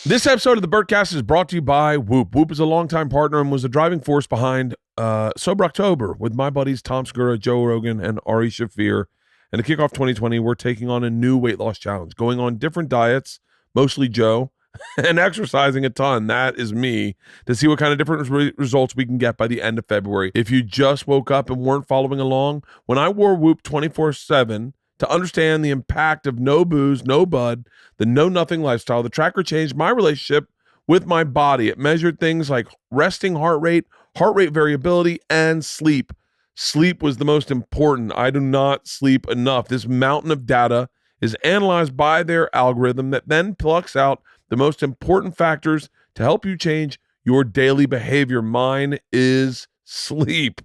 This episode of the Bertcast is brought to you by Whoop. Whoop is a longtime partner and was the driving force behind Sober October with my buddies Tom Segura, Joe Rogan, and Ari Shafir. And to kick off 2020, we're taking on a new weight loss challenge, going on different diets, mostly Joe, and exercising a ton. That is me, to see what kind of different results we can get by the end of February. If you just woke up and weren't following along, when I wore Whoop 24/7, to understand the impact of no booze, no bud, the no nothing lifestyle, the tracker changed my relationship with my body. It measured things like resting heart rate variability, and sleep. Sleep was the most important. I do not sleep enough. This mountain of data is analyzed by their algorithm that then plucks out the most important factors to help you change your daily behavior. Mine is sleep.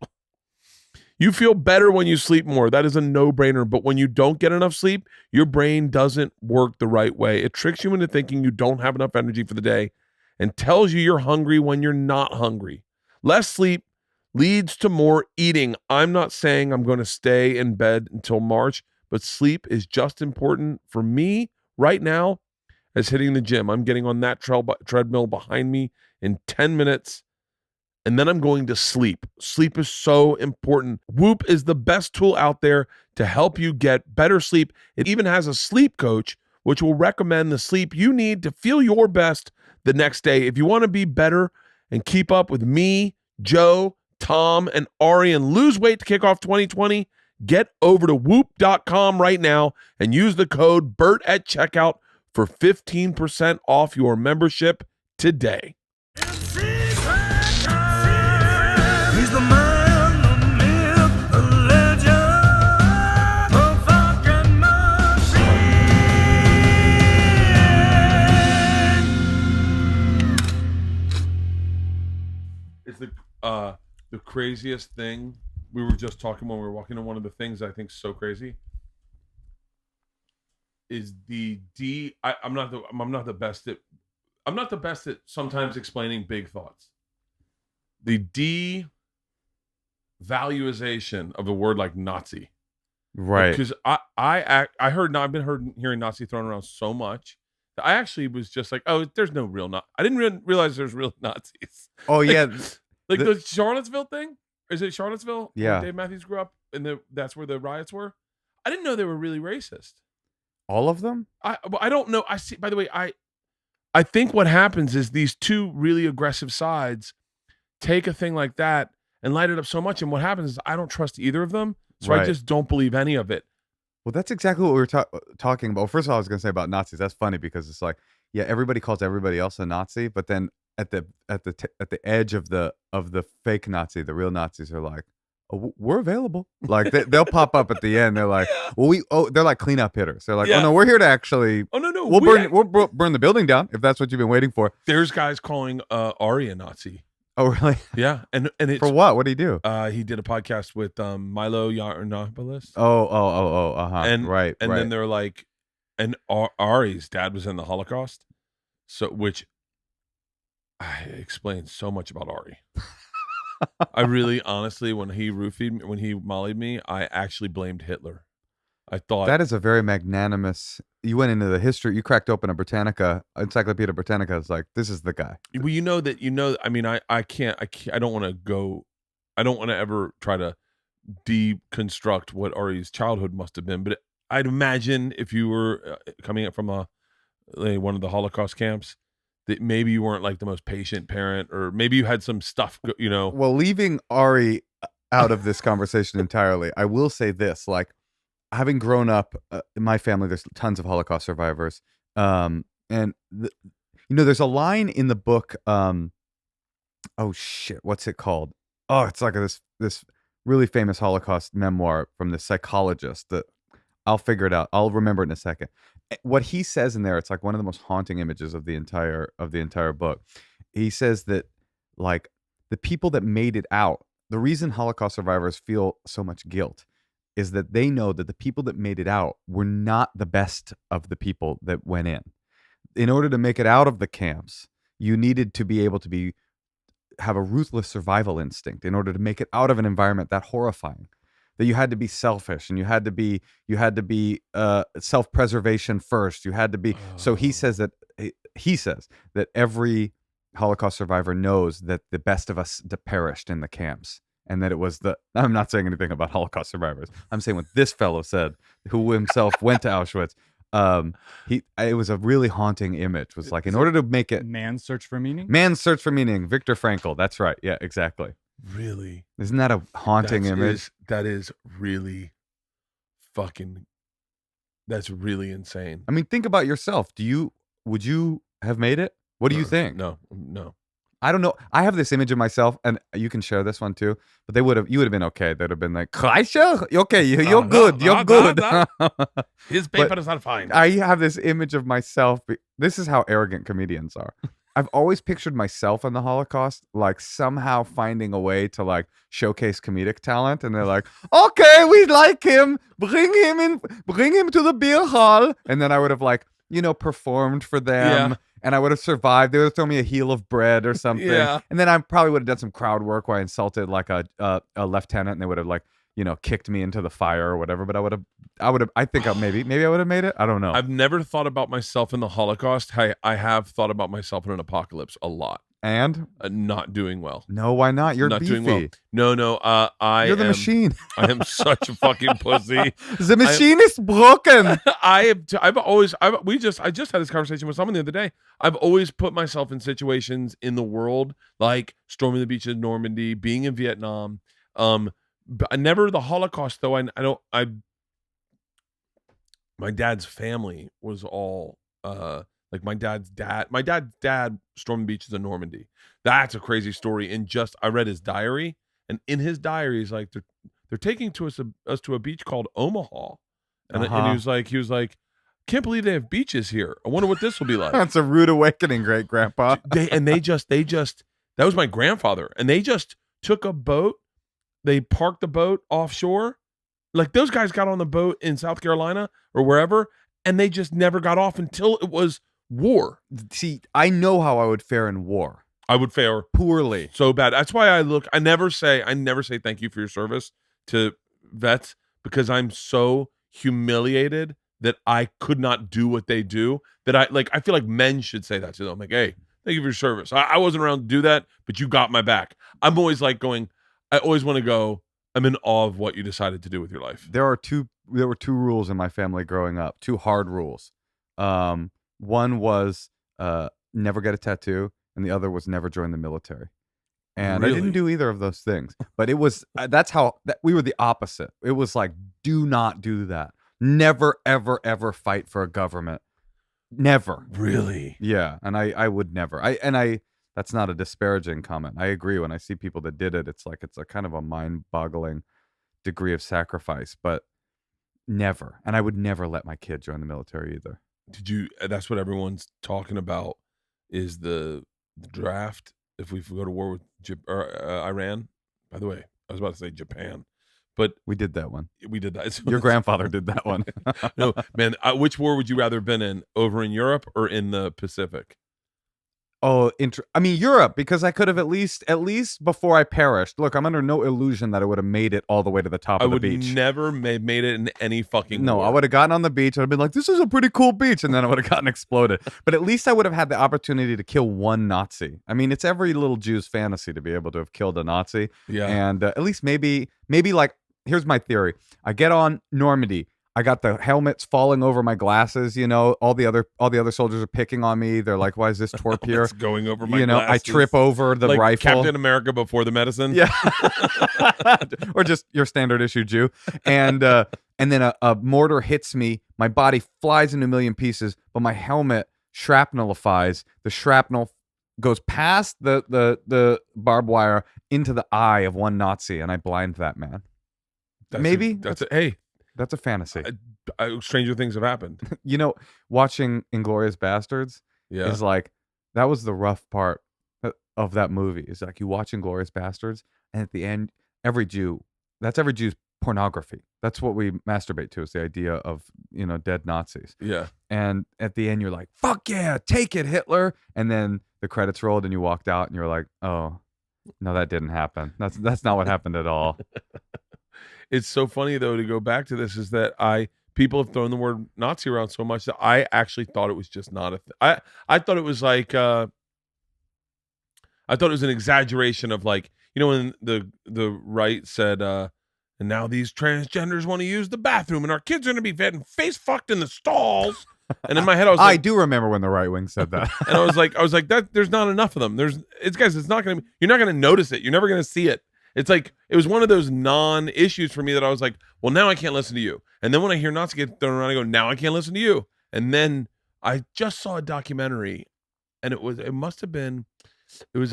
You feel better when you sleep more. That is a no-brainer. But when you don't get enough sleep, your brain doesn't work the right way. It tricks you into thinking you don't have enough energy for the day and tells you you're hungry when you're not hungry. Less sleep leads to more eating. I'm not saying I'm going to stay in bed until March, but sleep is just important for me right now as hitting the gym. I'm getting on that treadmill behind me in 10 minutes. And then I'm going to sleep. Sleep is so important. Whoop is the best tool out there to help you get better sleep. It even has a sleep coach, which will recommend the sleep you need to feel your best the next day. If you want to be better and keep up with me, Joe, Tom, and Ari and lose weight to kick off 2020, get over to whoop.com right now and use the code BERT at checkout for 15% off your membership today. He's the man, the myth, the legend, the fucking machine. It's the craziest thing. We were just talking when we were walking, and one of the things I think is so crazy is I'm not the best at sometimes explaining big thoughts. The devaluation of a word like Nazi, Right? Because I've been hearing Nazi thrown around so much that I actually was just like, oh, there's no real Nazi. I didn't realize there's real Nazis. Oh yeah, Like the Charlottesville thing. Is it Charlottesville? Yeah. Where Dave Matthews grew up, and that's where the riots were. I didn't know they were really racist. all of them. I don't know. I see. By the way, I think what happens is these two really aggressive sides take a thing like that and light it up so much, and what happens is I don't trust either of them, so I Right. just don't believe any of it. Well, that's exactly what we were talking about. First of all, I was going to say about Nazis. That's funny because it's like, yeah, everybody calls everybody else a Nazi, but then at the edge of the fake Nazi, the real Nazis are like, oh, we're available. Like they'll pop up at the end. They're like, well, they're like cleanup hitters. They're like, Yeah. oh no, we're here to actually. Oh no, We'll burn the building down if that's what you've been waiting for. There's guys calling Ari a Nazi. Oh really? Yeah, and it's For what? What did he do? he did a podcast with Milo Yiannopoulos. Oh, and right. then they're like, and Ari's dad was in the Holocaust, so which explains so much about Ari. I really, honestly, when he mollied me, I actually blamed Hitler. I thought That is a very magnanimous. You went into the history. You cracked open a Britannica, Encyclopedia Britannica. It's like, this is the guy. well, I mean, I can't. I don't want to go. I don't want to ever try to deconstruct what Ari's childhood must have been, but I'd imagine if you were coming up from one of the Holocaust camps, that maybe you weren't like the most patient parent, or maybe you had some stuff, Well, leaving Ari out of this conversation entirely, I will say this: like, having grown up in my family, there's tons of Holocaust survivors, and there's a line in the book. Oh shit, what's it called? Oh, it's like this really famous Holocaust memoir from this psychologist that I'll figure it out. I'll remember it in a second. What he says in there, it's like one of the most haunting images of the entire book. He says that, like, the people that made it out, the reason Holocaust survivors feel so much guilt is that they know that the people that made it out were not the best of the people that went in. In order to make it out of the camps, you needed to be able to have a ruthless survival instinct in order to make it out of an environment that horrifying. That you had to be selfish, and you had to be self-preservation first. You had to be. So he says that he says that every Holocaust survivor knows that the best of us perished in the camps, and that it was I'm not saying anything about Holocaust survivors. I'm saying what this fellow said, who himself went to Auschwitz. It was a really haunting image. Was like, in order to make it Man's Search for Meaning. Viktor Frankl. That's right. Yeah, exactly. Really? Isn't that a haunting image? That is really fucking. That's really insane. I mean, think about yourself. Would you have made it? What do you think? No. I don't know. I have this image of myself, and you can share this one too. But you would have been okay. They'd have been like, Kreischer? Okay, you're good. You're good. His paper is not fine. I have this image of myself. This is how arrogant comedians are. I've always pictured myself in the Holocaust, like somehow finding a way to like showcase comedic talent. And they're like, okay, we like him. Bring him to the beer hall. And then I would have like, performed for them. Yeah. And I would have survived. They would have thrown me a heel of bread or something. Yeah. And then I probably would have done some crowd work where I insulted like a lieutenant, and they would have like, kicked me into the fire or whatever. But I think maybe I would have made it. I don't know. I've never thought about myself in the Holocaust. I have thought about myself in an apocalypse a lot. And not doing well. No, why not? You're not beefy. doing well. No. You're the machine. I am such a fucking pussy. The machine is broken. I just had this conversation with someone the other day. I've always put myself in situations in the world like storming the beaches of Normandy, being in Vietnam. But I never the Holocaust though. My dad's family was all like my dad's dad stormed the beaches of Normandy. That's a crazy story. And I read his diary, and in his diary, he's like, they're taking us to a beach called Omaha, and he was like, can't believe they have beaches here. I wonder what this will be like. That's a rude awakening, great grandpa. That was my grandfather, and they just took a boat, they parked the boat offshore, like those guys got on the boat in South Carolina or wherever, and they just never got off until it was war. See, I know how I would fare in war. I would fare poorly, so bad. That's why I never say thank you for your service to vets, because I'm so humiliated that I could not do what they do, that I feel like men should say that to them. I'm like, hey, thank you for your service. I wasn't around to do that, but you got my back. I'm always like I always want to go, I'm in awe of what you decided to do with your life. There were two rules in my family growing up, two hard rules. One was never get a tattoo, and the other was never join the military. And Really? I didn't do either of those things. But it was we were the opposite. It was like, do not do that. Never, ever, ever fight for a government. Never. Really? Yeah. And I would never. That's not a disparaging comment. I agree. When I see people that did it, it's a kind of a mind-boggling degree of sacrifice, but never. And I would never let my kid join the military either. That's what everyone's talking about, is the draft. If we go to war with Iran, by the way, I was about to say Japan, but we did that one. We did that. Your grandfather did that one. No, man. Which war would you rather have been in? Over in Europe or in the Pacific? Oh, Europe, because I could have at least before I perished. Look, I'm under no illusion that I would have made it all the way to the top of the beach. I would never have made it in any fucking war. I would have gotten on the beach. I'd have been like, this is a pretty cool beach. And then I would have gotten exploded. But at least I would have had the opportunity to kill one Nazi. I mean, it's every little Jew's fantasy to be able to have killed a Nazi. Yeah. And at least maybe like, here's my theory. I get on Normandy. I got the helmets falling over my glasses, all the other soldiers are picking on me. They're like, why is this twerp here? It's going over my glasses. I trip over the like rifle. Captain America before the medicine. Yeah. Or just your standard issue Jew. And then a mortar hits me. My body flies into a million pieces, but my helmet shrapnelifies. The shrapnel goes past the barbed wire into the eye of one Nazi, and I blind that man. That's a fantasy. Stranger things have happened. Watching Inglourious Bastards is like, that was the rough part of that movie. It's like, you watch Inglourious Bastards, and at the end, every Jew's pornography. That's what we masturbate to, is the idea of, dead Nazis. Yeah. And at the end, you're like, fuck yeah, take it, Hitler. And then the credits rolled and you walked out and you're like, oh, no, that didn't happen. That's not what happened at all. It's so funny, though, to go back to this, is that people have thrown the word Nazi around so much that I actually thought it was just not I thought it was like I thought it was an exaggeration of like, when the right said and now these transgenders want to use the bathroom and our kids are going to be getting face fucked in the stalls. And in my head I was I like, do remember when the right wing said that. and I was like that there's not enough of them. It's not going to you're not going to notice it. You're never going to see it. It's like it was one of those non-issues for me that I was like, well, now I can't listen to you. And then when I hear Nazi get thrown around, I go, now I can't listen to you. And then I just saw a documentary, and it was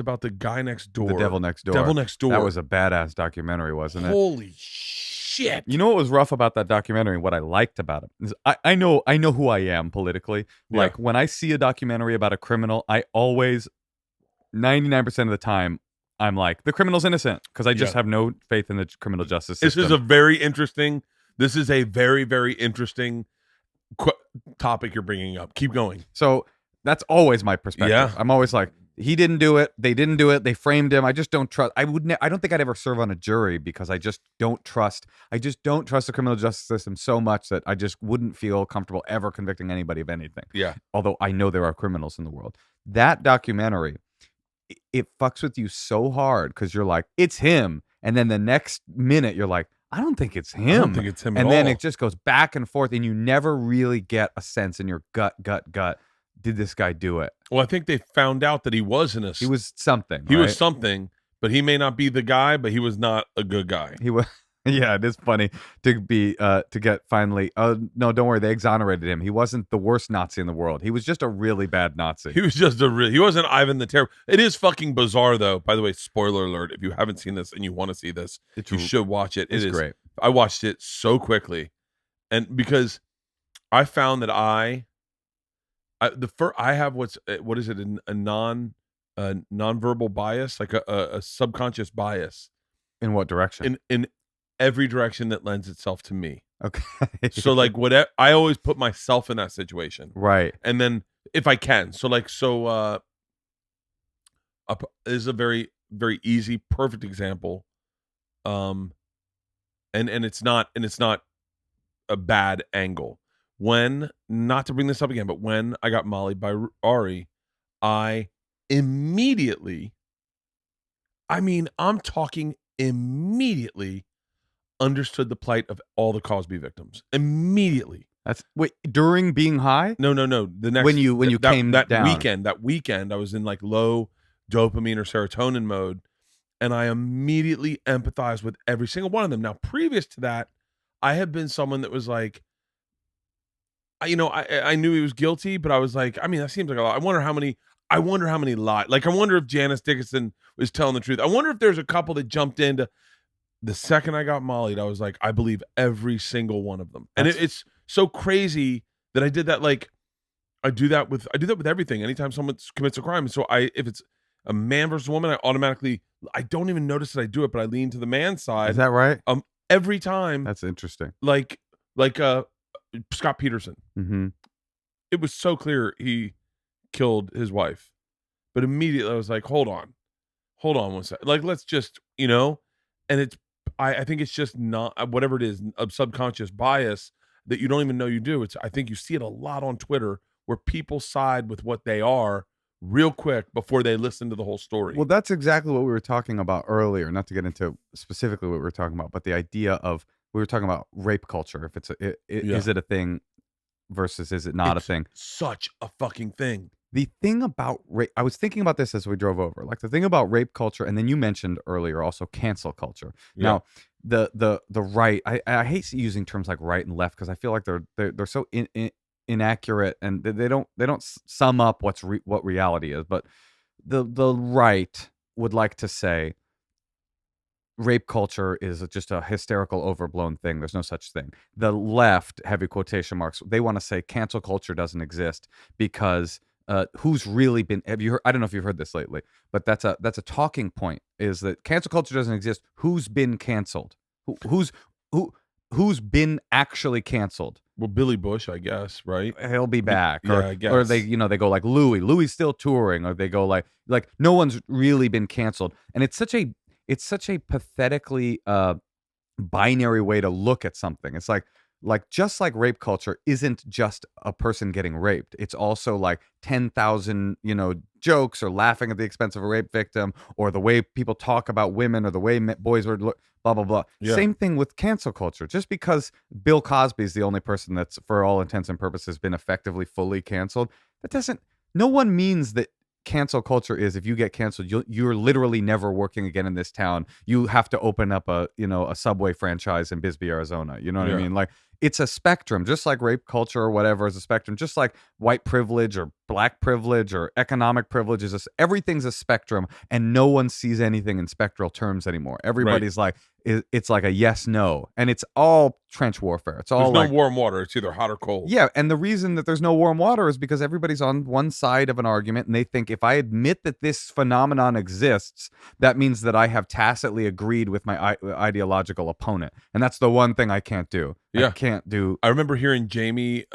about the guy next door, The Devil Next Door. Devil Next Door. That was a badass documentary, wasn't it? Holy shit! You know what was rough about that documentary? What I liked about it is I know who I am politically. Yeah. Like when I see a documentary about a criminal, I always 99% of the time I'm like, the criminal's innocent, because I just have no faith in the criminal justice system. This is a very interesting very, very interesting topic you're bringing up. Keep going. So that's always my perspective. Yeah. I'm always like, he didn't do it. They didn't do it. They framed him. I just don't trust. I don't think I'd ever serve on a jury because I just don't trust. I just don't trust the criminal justice system so much that I just wouldn't feel comfortable ever convicting anybody of anything. Yeah. Although I know there are criminals in the world. That documentary, it fucks with you so hard because you're like, it's him. And then the next minute you're like, I don't think it's him. I don't think it's him at And then all. it just goes back and forth and you never really get a sense in your gut. Did this guy do it? Well, I think they found out that he was innocent. He was something. He was right? something, but he may not be the guy, but he was not a good guy. He was. Yeah, it is funny to be to get finally. Oh no, don't worry, they exonerated him. He wasn't the worst Nazi in the world. He was just a really bad Nazi. He was just he wasn't Ivan the Terrible. It is fucking bizarre though. By the way, spoiler alert, if you haven't seen this and you want to see this, you should watch it. It's It is great. I watched it so quickly. And because I found that I have what is it, a nonverbal bias, like a subconscious bias In what direction? in every direction that lends itself to me. Okay. So like whatever, I always put myself in that situation. Right. And then if I can, this is a very, very easy, perfect example. And it's not a bad angle. When, not to bring this up again, but when I got mollied by Ari, I immediately, I'm talking immediately, understood the plight of all the Cosby victims. Immediately. That's during being high. No. The next When you came that down. weekend, I was in like low dopamine or serotonin mode, and I immediately empathized with every single one of them. Now, previous to that, I had been someone that was like, I knew he was guilty, but I was like, that seems like a lot. I wonder how many lied. Like, I wonder if Janice Dickinson was telling the truth. I wonder if there's a couple that jumped into. The second I got mollied, I was like, I believe every single one of them. And it's so crazy that I did that. Like, I do that with everything. Anytime someone commits a crime. So if it's a man versus a woman, I don't even notice that I do it, but I lean to the man's side. Is that right? Every time. That's interesting. Like Scott Peterson. Mm-hmm. It was so clear he killed his wife, but immediately I was like, hold on one second. Like, let's just, and I think it's just not, whatever it is, a subconscious bias that you don't even know you do. I think you see it a lot on Twitter where people side with what they are real quick before they listen to the whole story. Well, that's exactly what we were talking about earlier. Not to get into specifically what we were talking about, but the idea of, we were talking about rape culture. If it's is it a thing versus is it not a thing? Such a fucking thing. The thing about rape, I was thinking about this as we drove over. Like the thing about rape culture, and then you mentioned earlier also cancel culture. Yeah. Now, the right, I hate using terms like right and left because I feel like they're so inaccurate and they don't sum up what reality is. But the right would like to say rape culture is just a hysterical, overblown thing. There's no such thing. The left, heavy quotation marks, they want to say cancel culture doesn't exist because who's really been? Have you heard? I don't know if you've heard this lately, but that's a talking point. Is that cancel culture doesn't exist? Who's been canceled? Who's been actually canceled? Well, Billy Bush, I guess, right? He'll be back. Yeah, or, I guess. Or they go like Louis still touring, or they go like no one's really been canceled, and it's such a pathetically binary way to look at something. It's like, like just like rape culture isn't just a person getting raped. It's also like 10,000, jokes or laughing at the expense of a rape victim, or the way people talk about women, or the way boys were blah blah blah. Yeah. Same thing with cancel culture. Just because Bill Cosby is the only person that's, for all intents and purposes, been effectively fully canceled, that doesn't. No one means that cancel culture is, if you get canceled, you're literally never working again in this town. You have to open up a Subway franchise in Bisbee, Arizona. You know what I Yeah. mean? Like, it's a spectrum, just like rape culture or whatever is a spectrum, just like white privilege or black privilege or economic privilege is everything's a spectrum, and no one sees anything in spectral terms anymore. Everybody's like, it's like a yes, no, and it's all trench warfare. It's all There's no warm water. It's either hot or cold. Yeah, and the reason that there's no warm water is because everybody's on one side of an argument, and they think if I admit that this phenomenon exists, that means that I have tacitly agreed with my ideological opponent, and that's the one thing I can't do. Yeah. I can't do. I remember hearing Jamie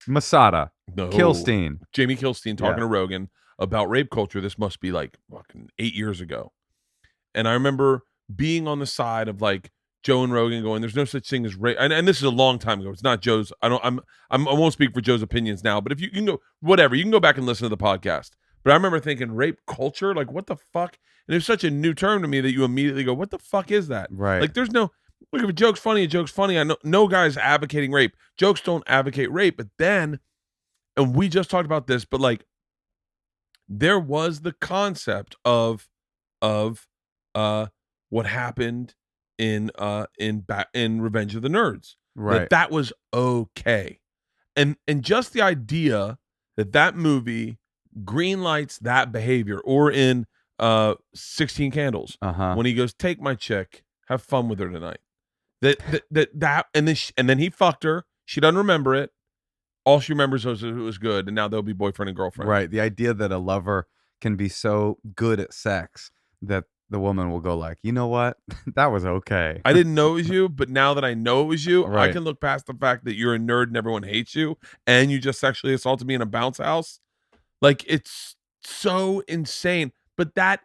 Masada, no, Kilstein. Jamie Kilstein talking Yeah. to Rogan about rape culture. This must be like fucking 8 years ago. And I remember being on the side of like Joe and Rogan going, there's no such thing as rape. And this is a long time ago. It's not Joe's. I won't speak for Joe's opinions now, but if you can go, whatever, you can go back and listen to the podcast. But I remember thinking rape culture, like what the fuck? And it was such a new term to me that you immediately go, what the fuck is that? Right. Like there's no, look, if a joke's funny, a joke's funny. I know no guy's advocating rape. Jokes don't advocate rape. But then, and we just talked about this, but like there was the concept of what happened in Revenge of the Nerds. Right. That was okay. And just the idea that movie greenlights that behavior, or in 16 Candles, when he goes, take my chick, have fun with her tonight. That and then he fucked her. She doesn't remember it. All she remembers is it was good, and now they'll be boyfriend and girlfriend. Right. The idea that a lover can be so good at sex that the woman will go like, you know what? That was okay. I didn't know it was you, but now that I know it was you, Right. I can look past the fact that you're a nerd and everyone hates you, and you just sexually assaulted me in a bounce house. Like, it's so insane. But that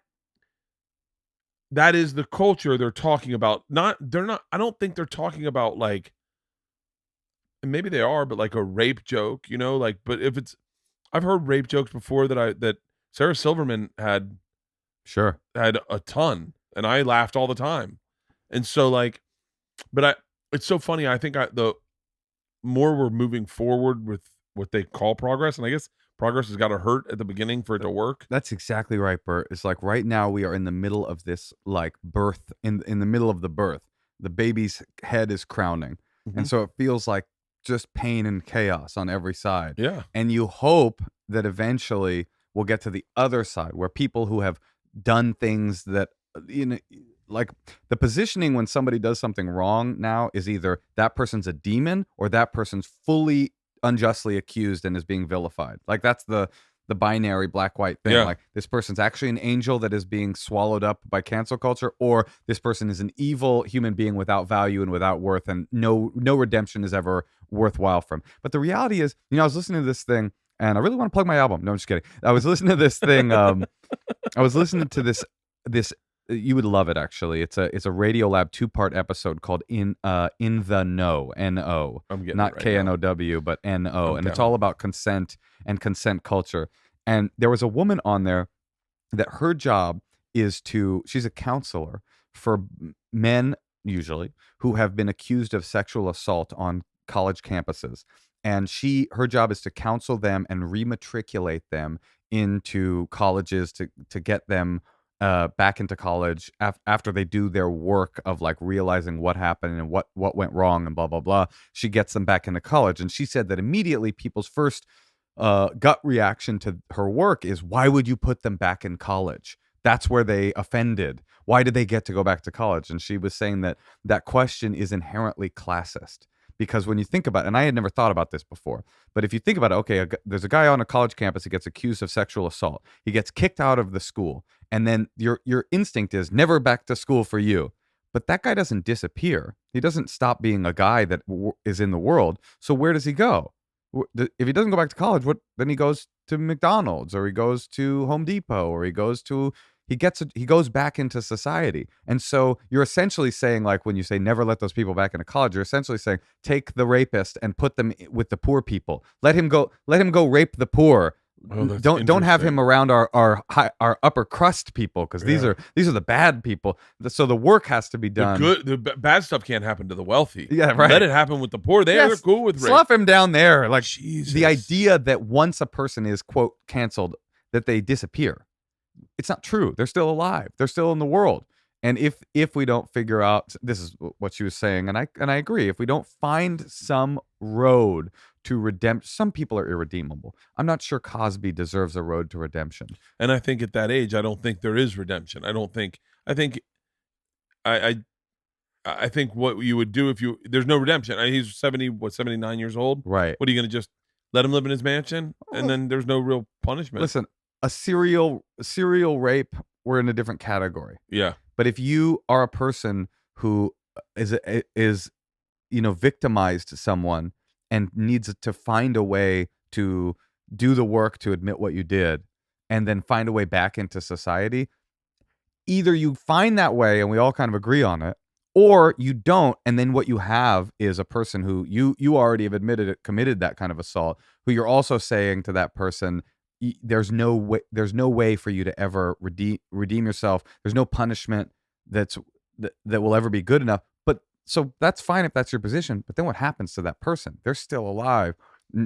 is the culture they're talking about. I don't think they're talking about like, and maybe they are, but like a rape joke, like, but if it's, I've heard rape jokes before that Sarah Silverman had a ton, and I laughed all the time. And so like, but it's so funny. I think the more we're moving forward with what they call progress, and I guess progress has got to hurt at the beginning for it to work. That's exactly right, Bert. It's like right now we are in the middle of this like birth, in the middle of the birth. The baby's head is crowning. And so it feels like just pain and chaos on every side. Yeah. And you hope that eventually we'll get to the other side where people who have done things that, like the positioning when somebody does something wrong now is either that person's a demon or that person's fully unjustly accused and is being vilified. Like that's the binary black-white thing. Yeah. Like this person's actually an angel that is being swallowed up by cancel culture, or this person is an evil human being without value and without worth, and no redemption is ever worthwhile for him. But the reality is, I was listening to this thing, and I really want to plug my album. No, I'm just kidding. I was listening to this thing. I was listening to this. You would love it, actually. It's a Radiolab 2-part episode called In the Know, N-O. I'm getting Not it right K-N-O-W, but N-O. And it's down. all about consent and consent culture. And there was a woman on there that her job is she's a counselor for men, usually, who have been accused of sexual assault on college campuses. And her job is to counsel them and rematriculate them into colleges to get them back into college after they do their work of like realizing what happened and what went wrong and blah blah blah. She gets them back into college, and she said that immediately people's first gut reaction to her work is, why would you put them back in college? That's where they offended. Why did they get to go back to college? And she was saying that question is inherently classist. Because when you think about it, and I had never thought about this before, but if you think about it, okay, there's a guy on a college campus who gets accused of sexual assault. He gets kicked out of the school, and then your instinct is never back to school for you. But that guy doesn't disappear. He doesn't stop being a guy that is in the world. So where does he go? If he doesn't go back to college, then he goes to McDonald's, or he goes to Home Depot, or he goes to he goes back into society. And so you're essentially saying, like, when you say never let those people back into college, you're essentially saying take the rapist and put them with the poor people. Let him go rape the poor. Oh, that's Don't have him interesting. around our upper crust people, because these are the bad people. So the work has to be done. The bad stuff can't happen to the wealthy. Yeah, right. Let it happen with the poor. They're Yes, cool with rape. slough him down there. Like, Jesus. the idea that once a person is, quote, canceled, that they disappear. It's not true. They're still alive. They're still in the world. And if we don't figure out, this is what she was saying, and I agree, if we don't find some road to redemption, some people are irredeemable. I'm not sure Cosby deserves a road to redemption. And I think at that age, I don't think there is redemption. I think what you would do there's no redemption. He's 79 years old. Right. What are you going to just let him live in his mansion? And then there's no real punishment. Listen, a serial rape, we're in a different category. Yeah. But if you are a person who is victimized someone and needs to find a way to do the work to admit what you did and then find a way back into society, either you find that way and we all kind of agree on it, or you don't, and then what you have is a person who you already have admitted it committed that kind of assault, who you're also saying to that person, there's no way for you to ever redeem yourself. There's no punishment that will ever be good enough. But so that's fine if that's your position. But then what happens to that person? They're still alive,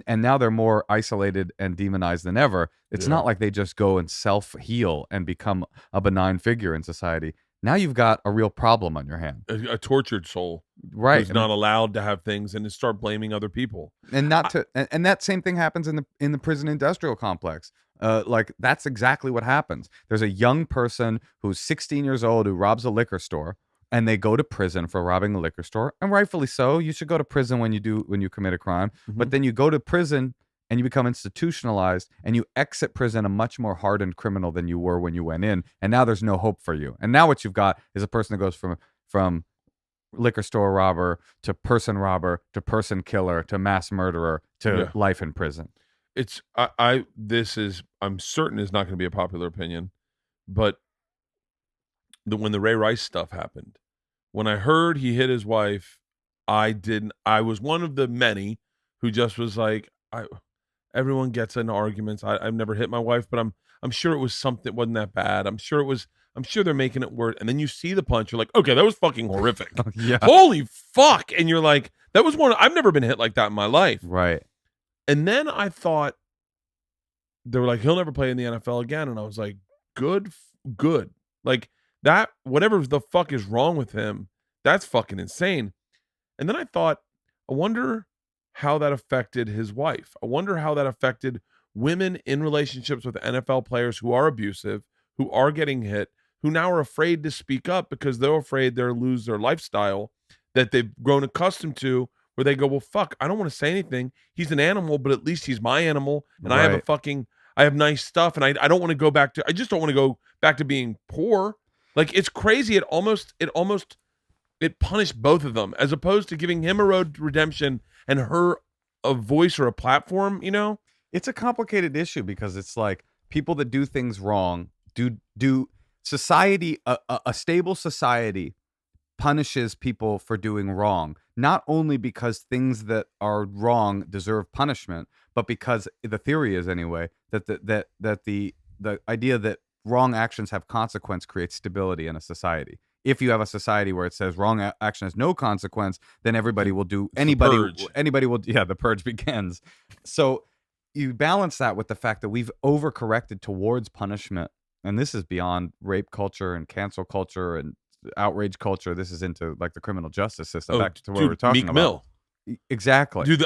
and now they're more isolated and demonized than ever. It's not like they just go and self-heal and become a benign figure in society. Now you've got a real problem on your hand. A tortured soul. Right. Who's not allowed to have things and to start blaming other people. And and that same thing happens in the prison industrial complex. Like, that's exactly what happens. There's a young person who's 16 years old who robs a liquor store, and they go to prison for robbing a liquor store, and rightfully so. You should go to prison when you commit a crime. Mm-hmm. But then you go to prison and you become institutionalized, and you exit prison a much more hardened criminal than you were when you went in. And now there's no hope for you. And now what you've got is a person that goes from liquor store robber to person robber to person killer to mass murderer to life in prison. It's I'm certain is not going to be a popular opinion, but when the Ray Rice stuff happened, when I heard he hit his wife, I was one of the many who just was like, everyone gets in arguments. I've never hit my wife, but I'm sure it was something. It wasn't that bad. I'm sure they're making it worse. And then you see the punch, you're like, okay, that was fucking horrific. Yeah. Holy fuck. And you're like, that was I've never been hit like that in my life. Right. And then I thought, they were like, he'll never play in the NFL again. And I was like, good. Like, that, whatever the fuck is wrong with him, that's fucking insane. And then I thought, I wonder how that affected his wife. I wonder how that affected women in relationships with NFL players who are abusive, who are getting hit, who now are afraid to speak up because they're afraid they'll lose their lifestyle that they've grown accustomed to, where they go, well, fuck, I don't want to say anything. He's an animal, but at least he's my animal. And Right. I have nice stuff. And I don't want to go back to, I just don't want to go back to being poor. Like, it's crazy. It punished both of them, as opposed to giving him a road to redemption and her a voice or a platform, It's a complicated issue because it's like people that do things wrong do society, a stable society punishes people for doing wrong, not only because things that are wrong deserve punishment, but because the theory is anyway that the idea that wrong actions have consequence creates stability in a society. If you have a society where it says wrong action has no consequence, then everybody will do anybody will. Yeah, the purge begins. So you balance that with the fact that we've overcorrected towards punishment, and this is beyond rape culture and cancel culture and outrage culture. This is into like the criminal justice system. Back to what we were talking Meek Mill. about. Exactly. Dude,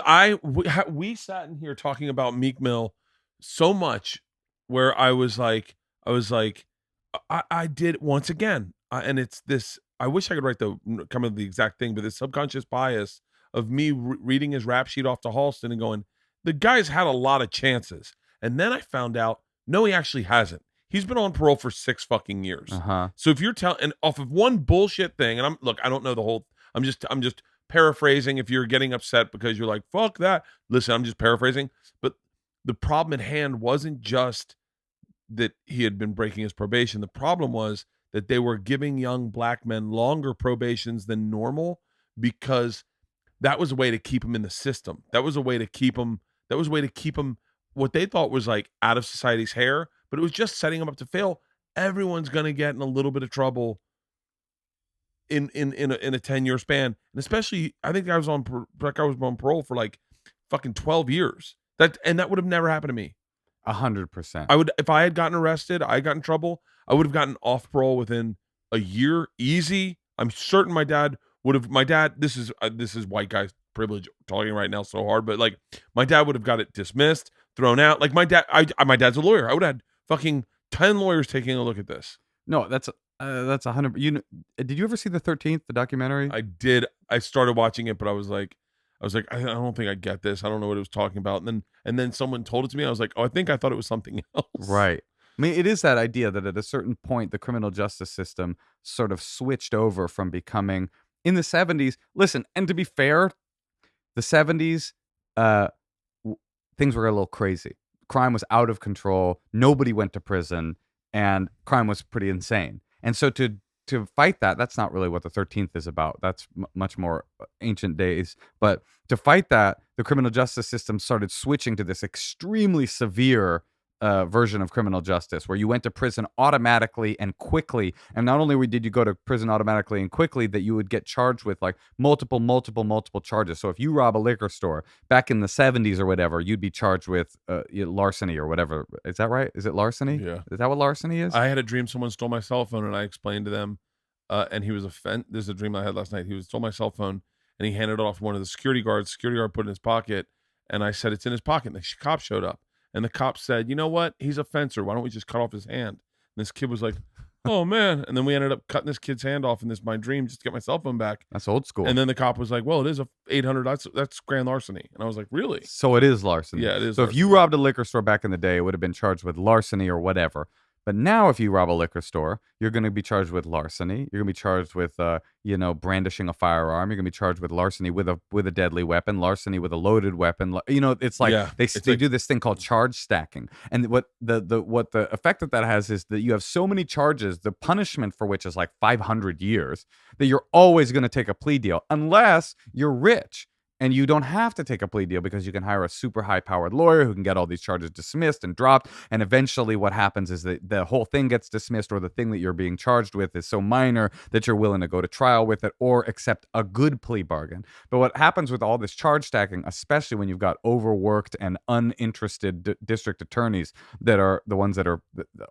we sat in here talking about Meek Mill so much, where I was like, I did once again. And it's this, I wish I could write the exact thing, but this subconscious bias of me reading his rap sheet off to Halston and going, the guy's had a lot of chances. And then I found out, no, he actually hasn't. He's been on parole for 6 fucking years. Uh-huh. So if you're and off of one bullshit thing, and I don't know the whole, I'm just paraphrasing. If you're getting upset because you're like, fuck that. Listen, I'm just paraphrasing. But the problem at hand wasn't just that he had been breaking his probation. The problem was that they were giving young black men longer probations than normal because that was a way to keep them in the system. That was a way to keep them. That was a way to keep them what they thought was like out of society's hair, but it was just setting them up to fail. Everyone's going to get in a little bit of trouble in a 10-year span, and especially I think that guy was on parole for like fucking 12 years. That would have never happened to me. 100%. I would, if I had gotten arrested, I got in trouble, I would have gotten off parole within a year, easy. I'm certain my dad would have. My dad, this is white guy privilege talking right now so hard, but like my dad would have got it dismissed, thrown out. Like my dad's a lawyer. I would have had fucking 10 lawyers taking a look at this. No, that's 100. Did you ever see the 13th, the documentary? I did. I started watching it, but I was like, I don't think I get this. I don't know what it was talking about. And then someone told it to me. I was like, oh, I thought it was something else. Right. I mean, it is that idea that at a certain point, the criminal justice system sort of switched over from becoming in the 70s. Listen, and to be fair, the 70s, things were a little crazy. Crime was out of control. Nobody went to prison, and crime was pretty insane. And so to fight that, that's not really what the 13th is about. That's much more ancient days. But to fight that, the criminal justice system started switching to this extremely severe version of criminal justice, where you went to prison automatically and quickly. And not only did you go to prison automatically and quickly, that you would get charged with like multiple charges. So if you rob a liquor store back in the 70s or whatever, you'd be charged with larceny or whatever. Is that right? Is it larceny? Yeah. Is that what larceny is? I had a dream someone stole my cell phone, and I explained to them, and he was this is a dream I had last night. He stole my cell phone, and he handed it off to one of the security guards. Security guard put it in his pocket, and I said, it's in his pocket. And the cop showed up. And the cop said, you know what? He's a fencer. Why don't we just cut off his hand? And this kid was like, oh, man. And then we ended up cutting this kid's hand off in my dream just to get my cell phone back. That's old school. And then the cop was like, well, it is a $800. That's grand larceny. And I was like, really? So it is larceny. Yeah, it is. So larceny. if you robbed a liquor store back in the day, it would have been charged with larceny or whatever. But now if you rob a liquor store, you're going to be charged with larceny. You're going to be charged with, brandishing a firearm. You're going to be charged with larceny with a deadly weapon, larceny with a loaded weapon. It's like they do this thing called charge stacking. And what the effect that has is that you have so many charges, the punishment for which is like 500 years, that you're always going to take a plea deal unless you're rich. And you don't have to take a plea deal because you can hire a super high-powered lawyer who can get all these charges dismissed and dropped. And eventually what happens is that the whole thing gets dismissed, or the thing that you're being charged with is so minor that you're willing to go to trial with it or accept a good plea bargain. But what happens with all this charge stacking, especially when you've got overworked and uninterested district attorneys that are the ones that are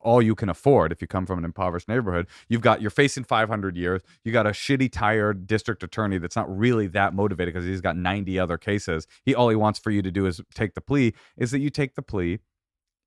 all you can afford if you come from an impoverished neighborhood, you're facing 500 years. You got a shitty, tired district attorney that's not really that motivated because he's got 90 other cases. All he wants for you to do is take the plea, is that you take the plea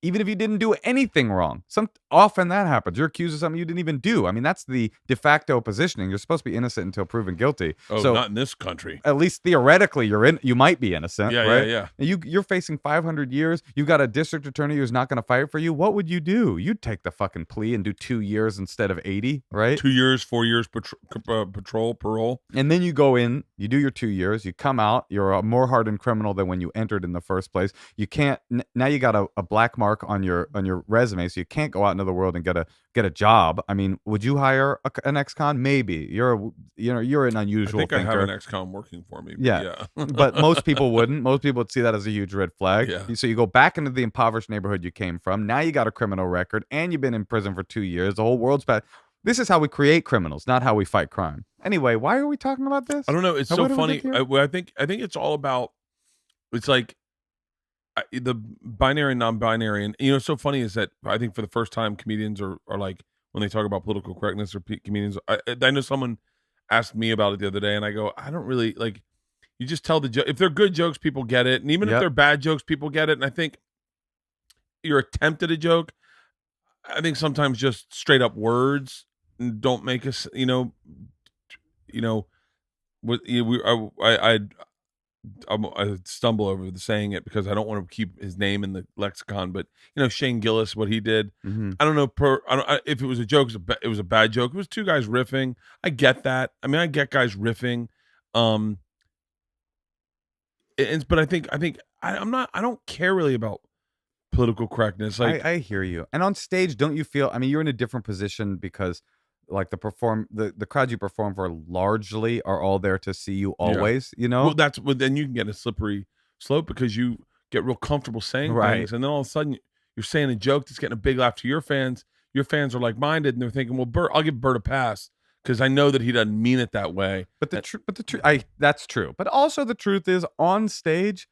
even if you didn't do anything wrong. Often that happens. You're accused of something you didn't even do. I mean, that's the de facto positioning. You're supposed to be innocent until proven guilty. Oh, so, not in this country. At least theoretically, you might be innocent, yeah, right? Yeah. You're facing 500 years. You've got a district attorney who's not going to fight for you. What would you do? You'd take the fucking plea and do 2 years instead of 80, right? 2 years, 4 years parole. And then you go in, you do your 2 years, you come out, you're a more hardened criminal than when you entered in the first place. You can't, now you got a black mark on your resume, so you can't go out into the world and get a job. I mean, would you hire an ex-con? Maybe. You're an unusual thinker. I have an ex-con working for me. Yeah. But most people wouldn't. Most people would see that as a huge red flag. Yeah. So you go back into the impoverished neighborhood you came from. Now you got a criminal record and you've been in prison for 2 years. The whole world's bad. This is how we create criminals, not how we fight crime. Anyway, why are we talking about this? I don't know. It's so funny. I think it's all about, it's like the binary and non-binary. And it's so funny is that I think for the first time comedians are like, when they talk about political correctness, or comedians, I know someone asked me about it the other day, and I go, I don't really like. You just tell the joke. If they're good jokes, people get it, and even if they're bad jokes, people get it. And I think your attempt at a joke, I think sometimes just straight up words don't make us. I stumble over the saying it because I don't want to keep his name in the lexicon, but Shane Gillis, what he did, I don't know. If it was a joke, it was a bad joke. It was two guys riffing. I get that. I mean, I get guys riffing. But I think I don't care really about political correctness. Like, I hear you. And on stage, don't you feel? I mean, you're in a different position because, like, the crowd you perform for largely are all there to see you always. You know. well, then you can get a slippery slope because you get real comfortable saying Right. things, and then all of a sudden you're saying a joke that's getting a big laugh to your fans. Your fans are like-minded, and they're thinking, "Well, Bert, I'll give Bert a pass because I know that he doesn't mean it that way." But the truth, that's true. But also the truth is, on stage,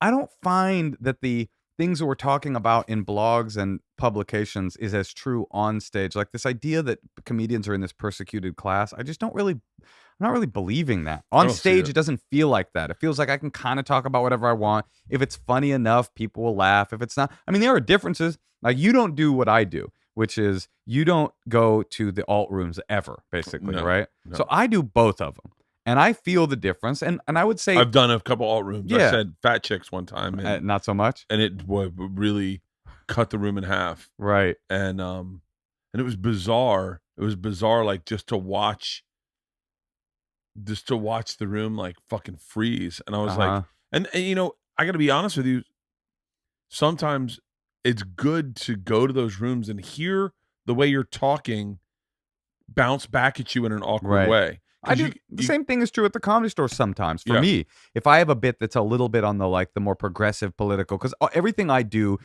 I don't find that the things that we're talking about in blogs and publications is as true on stage. Like this idea that comedians are in this persecuted class, I'm not really believing that. On don't see stage, it. it doesn't feel like that. It feels like I can kind of talk about whatever I want. If it's funny enough, people will laugh. If it's not, I mean, there are differences. Like you don't do what I do, which is you don't go to the alt rooms ever, basically, No, right? no. So I do both of them. And I feel the difference. And I would say I've done a couple alt rooms. I Yeah. said fat chicks one time, and, not so much. and it would really cut the room in half. Right. And it was bizarre. It was bizarre, like just to watch the room like fucking freeze. And I was like, Uh-huh. and you know, I got to be honest with you. Sometimes it's good to go to those rooms and hear the way you're talking bounce back at you in an awkward Right. way. I 'Cause do. you- The same thing is true at the Comedy Store sometimes. For Yeah. me, if I have a bit that's a little bit on the like the more progressive political, because everything I do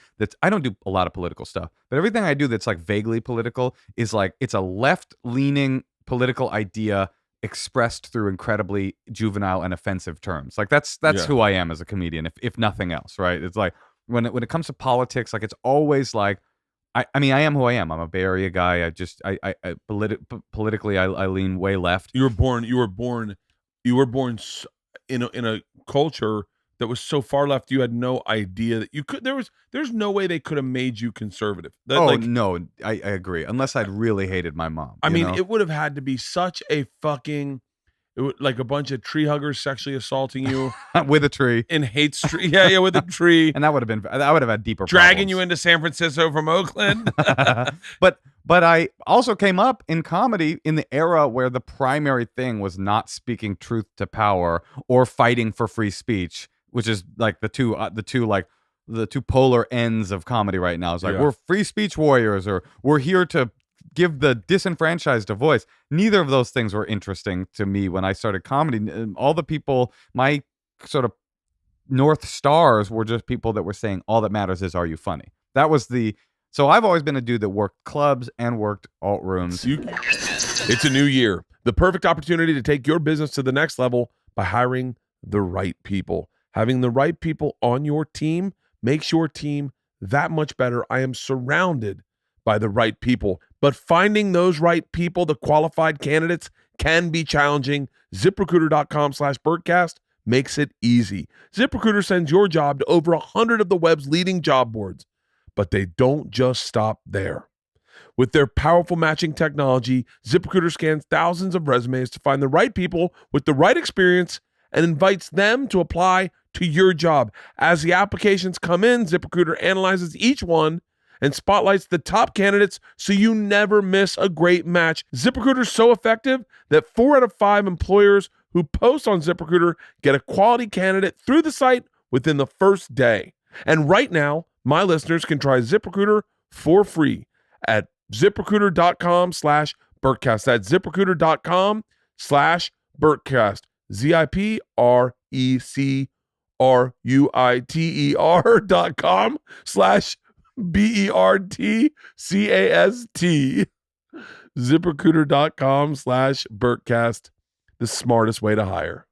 I don't do a lot of political stuff, but everything I do that's like vaguely political is like it's a left-leaning political idea expressed through incredibly juvenile and offensive terms. Like that's Yeah. who I am as a comedian, if nothing else, right? It's like when it comes to politics, like it's always like. I mean, I am who I am. I'm a Bay Area guy. Politically, I lean way left. You were born in a culture that was so far left. You had no idea that you could. There's no way they could have made you conservative. No, I agree. Unless I'd really hated my mom. I mean, know? it would have had to be such a fucking, like a bunch of tree huggers sexually assaulting you with a tree, in Hate Street. Yeah, with a tree, and that would have had deeper dragging you problems. into San Francisco from Oakland. but I also came up in comedy in the era where the primary thing was not speaking truth to power or fighting for free speech, which is like the two polar ends of comedy right now. It's like Yeah. we're free speech warriors or we're here to give the disenfranchised a voice. Neither of those things were interesting to me when I started comedy. All the people, my sort of North Stars were just people that were saying all that matters is, are you funny? That was so I've always been a dude that worked clubs and worked alt rooms. It's a new year. The perfect opportunity to take your business to the next level by hiring the right people. Having the right people on your team makes your team that much better. I am surrounded by the right people, but finding those right people, the qualified candidates, can be challenging. ZipRecruiter.com/Bertcast makes it easy. ZipRecruiter sends your job to over 100 of the web's leading job boards, but they don't just stop there. With their powerful matching technology, ZipRecruiter scans thousands of resumes to find the right people with the right experience and invites them to apply to your job. As the applications come in, ZipRecruiter analyzes each one and spotlights the top candidates so you never miss a great match. ZipRecruiter is so effective that 4 out of 5 employers who post on ZipRecruiter get a quality candidate through the site within the first day. And right now, my listeners can try ZipRecruiter for free at ZipRecruiter.com/Bertcast. That's ZipRecruiter.com/Bertcast. ZipRecruiter.com/BertCast. ZipRecruiter.com/Bertcast. The smartest way to hire.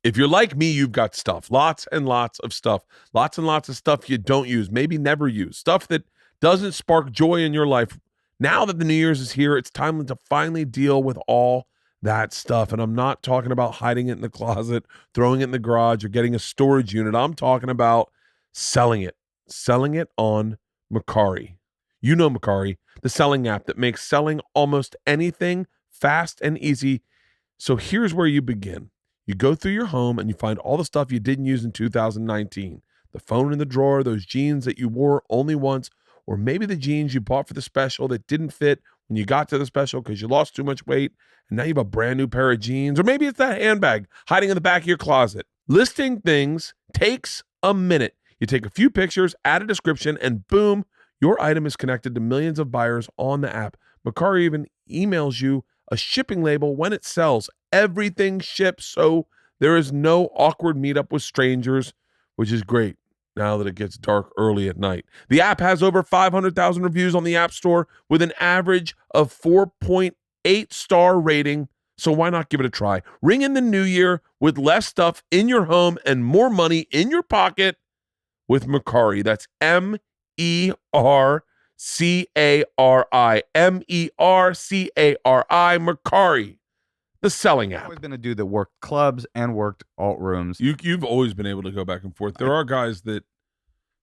If you're like me, you've got stuff, lots and lots of stuff, lots and lots of stuff you don't use, maybe never use, stuff that doesn't spark joy in your life. Now that the New Year's is here, it's time to finally deal with all that stuff. And I'm not talking about hiding it in the closet, throwing it in the garage, or getting a storage unit. I'm talking about selling it on Mercari. You know Mercari, the selling app that makes selling almost anything fast and easy. So here's where you begin. You go through your home and you find all the stuff you didn't use in 2019. The phone in the drawer, those jeans that you wore only once, or maybe the jeans you bought for the special that didn't fit when you got to the special because you lost too much weight and now you have a brand new pair of jeans. Or maybe it's that handbag hiding in the back of your closet. Listing things takes a minute. You take a few pictures, add a description, and boom, your item is connected to millions of buyers on the app. Mercari even emails you a shipping label when it sells. Everything ships, so there is no awkward meetup with strangers, which is great now that it gets dark early at night. The app has over 500,000 reviews on the App Store with an average of 4.8 star rating. So why not give it a try? Ring in the new year with less stuff in your home and more money in your pocket with Mercari. That's Mercari. Mercari. Mercari, the selling I've app. always been a dude that worked clubs and worked alt rooms. You've always been able to go back and forth. There are guys that.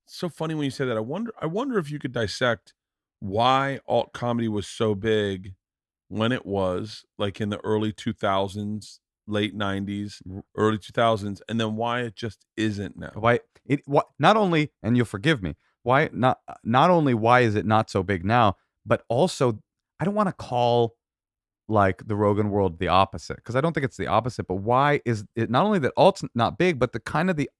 It's so funny when you say that. I wonder if you could dissect why alt comedy was so big when it was, like in the early 2000s, late 90s, early 2000s, and then why it just isn't now. Not only, and you'll forgive me, why not only why is it not so big now, but also I don't want to call like the Rogan world the opposite, because I don't think it's the opposite, but why is it not only that alt's not big, but the kind of the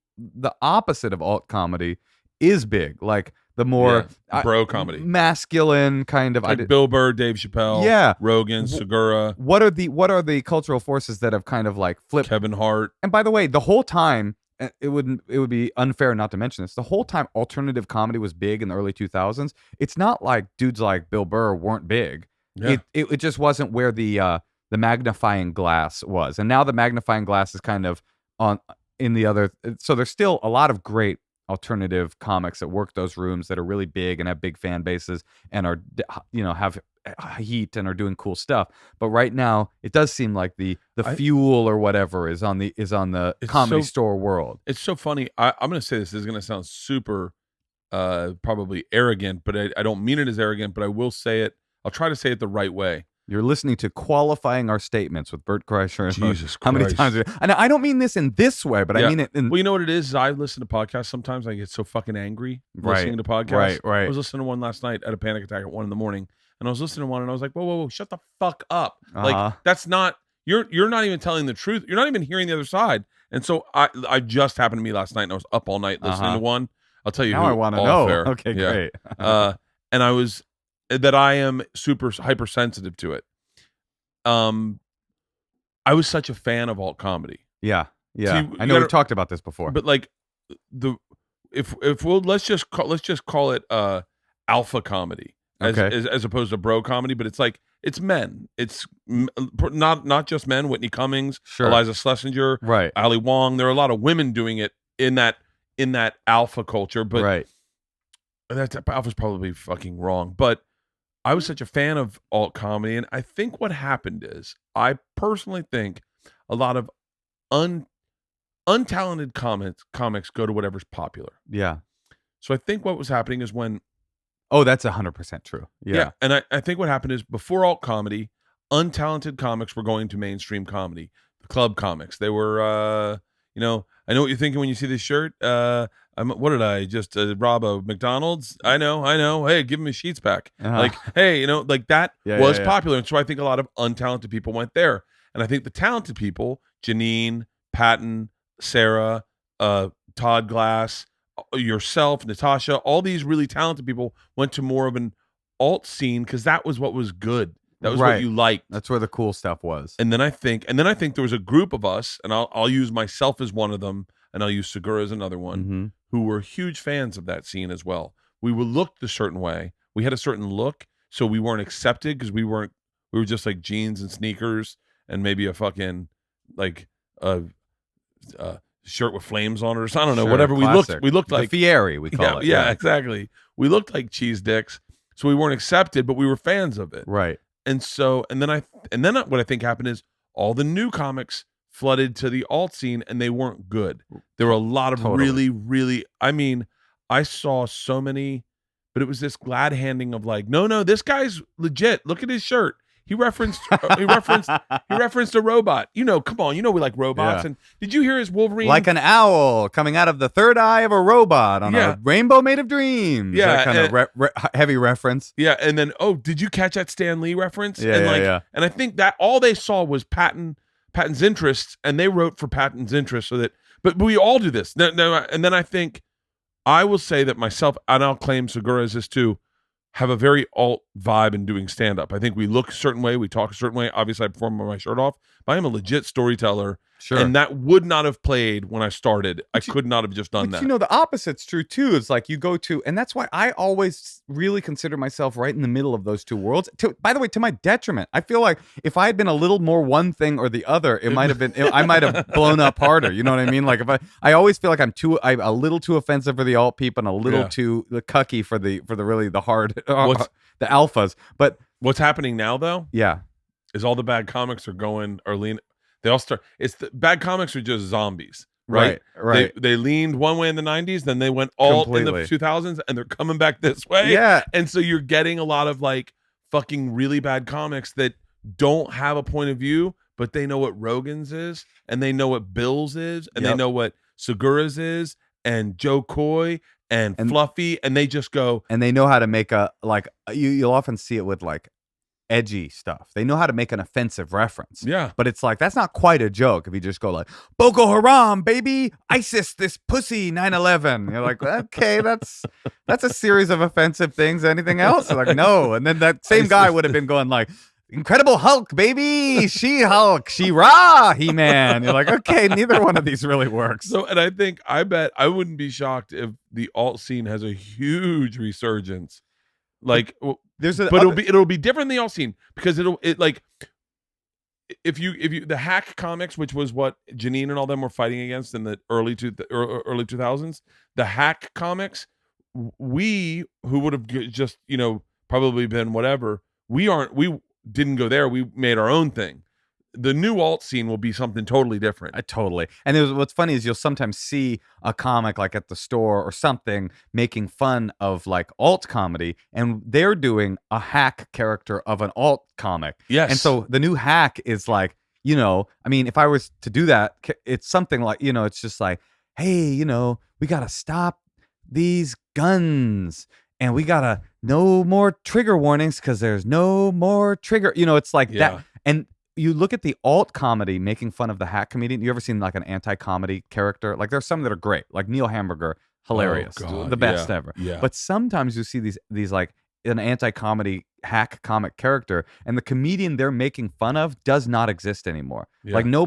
opposite of alt comedy is big, like the more bro comedy, masculine kind of, like Bill Burr, Dave Chappelle, Rogan, Segura. What are the cultural forces that have kind of like flipped? Kevin Hart. And by the way, the whole time, it would be unfair not to mention this. The whole time alternative comedy was big in the early 2000s. It's not like dudes like Bill Burr weren't big. Yeah. It just wasn't where the magnifying glass was. And now the magnifying glass is kind of in the other. So there's still a lot of great alternative comics that work those rooms that are really big and have big fan bases and are, have heat and are doing cool stuff. But right now it does seem like the fuel or whatever is on the comedy store world. It's so funny. I'm going to say this is going to sound super probably arrogant, but I don't mean it as arrogant, but I will say it. I'll try to say it the right way. You're listening to Qualifying Our Statements with Bert Kreischer. Jesus Christ. How many times? And I don't mean this in this way, but I mean it in... Well, you know what it is? I listen to podcasts sometimes. I get so fucking angry listening to podcasts. Right. I was listening to one last night at a panic attack at 1 a.m. And I was listening to one and I was like, whoa, shut the fuck up. Like, that's not... You're not even telling the truth. You're not even hearing the other side. And so I just happened to me last night and I was up all night listening to one. I'll tell you now who. I want to know. Fair. Okay, great. And I was... that I am super hypersensitive to it. I was such a fan of alt comedy. Yeah. So I know we've talked about this before. But like if we'll let's just call it alpha comedy as opposed to bro comedy, but it's like it's men. It's not just men. Whitney Cummings, Eliza Schlesinger, right. Ali Wong. There are a lot of women doing it in that alpha culture, but right. That alpha's probably fucking wrong. But I was such a fan of alt comedy, and I think what happened is, I personally think a lot of untalented comics go to whatever's popular. Yeah. So I think what was happening is when... Oh, that's 100% true. Yeah. And I think what happened is, before alt comedy, untalented comics were going to mainstream comedy. The club comics. They were, I know what you're thinking when you see this shirt. What did I just rob a McDonald's? I know. Hey, give me sheets back. Like, hey, like that was popular. And so I think a lot of untalented people went there. And I think the talented people, Janine, Patton, Sarah, Todd Glass, yourself, Natasha, all these really talented people went to more of an alt scene because that was what was good. That was what you liked. That's where the cool stuff was. And then I think there was a group of us, and I'll use myself as one of them, and I'll use Segura as another one, who were huge fans of that scene as well. We were looked a certain way. We had a certain look, so we weren't accepted because we were just like jeans and sneakers and maybe a fucking like shirt with flames on it, or I don't know, whatever. Classic. We looked like the Fieri, we call it. Yeah, exactly. We looked like cheese dicks, so we weren't accepted, but we were fans of it. Right. And so, and then what I think happened is all the new comics flooded to the alt scene, and they weren't good. There were a lot of really, really. I mean, I saw so many, but it was this glad handing of like, no, this guy's legit. Look at his shirt. He referenced a robot. Come on, we like robots. Yeah. And did you hear his Wolverine? Like an owl coming out of the third eye of a robot on a rainbow made of dreams. Yeah, that kind of heavy reference. Yeah, and then did you catch that Stan Lee reference? Yeah. And I think that all they saw was Patton's interests, and they wrote for Patton's interests, so that. But we all do this. No, and then I think I will say that myself, and I'll claim Segura is this too, have a very alt vibe in doing stand-up. I think we look a certain way, we talk a certain way. Obviously, I perform with my shirt off, but I am a legit storyteller. Sure. And that would not have played when I started. I could not have just done that. You know, the opposite's true too. It's like you go to, and that's why I always really consider myself right in the middle of those two worlds. By the way, to my detriment, I feel like if I had been a little more one thing or the other, it might have been, I might have blown up harder. You know what I mean? Like if I always feel like I'm a little too offensive for the alt people and a little too cucky for the really the hard, the alphas. But what's happening now though? Yeah, is all the bad comics are going or lean. They all start. It's the bad comics are just zombies, right? Right. They leaned one way in the '90s, then they went all in the 2000s, and they're coming back this way. Yeah. And so you're getting a lot of like fucking really bad comics that don't have a point of view, but they know what Rogan's is, and they know what Bill's is, and they know what Segura's is, and Joe Coy and Fluffy, and they just go. And they know how to make you'll often see it with like edgy stuff. They know how to make an offensive reference. Yeah. But it's like, that's not quite a joke if you just go like, Boko Haram, baby, ISIS, this pussy, 9/11. You're like, okay, that's a series of offensive things. Anything else? Like, no. And then that same guy would have been going like, Incredible Hulk, baby, She-Hulk, She-Ra, He-Man. You're like, okay, neither one of these really works. So, and I bet I wouldn't be shocked if the alt scene has a huge resurgence. Like, it'll be different than the alt scene because if you the hack comics, which was what Janine and all them were fighting against in the early 2000s, the hack comics, we who would have just probably been whatever, we didn't go there. We made our own thing. The new alt scene will be something totally different. Totally. And what's funny is you'll sometimes see a comic like at the store or something making fun of like alt comedy, and they're doing a hack character of an alt comic. Yes. And so the new hack is like, I mean, if I was to do that, it's something like, it's just like, hey, we got to stop these guns. And we got to no more trigger warnings because there's no more trigger. It's like that. And you look at the alt comedy making fun of the hack comedian. You ever seen like an anti-comedy character? Like there's some that are great, like Neil Hamburger, hilarious, the best ever. Yeah. But sometimes you see these like an anti-comedy hack comic character, and the comedian they're making fun of does not exist anymore. Yeah. Like no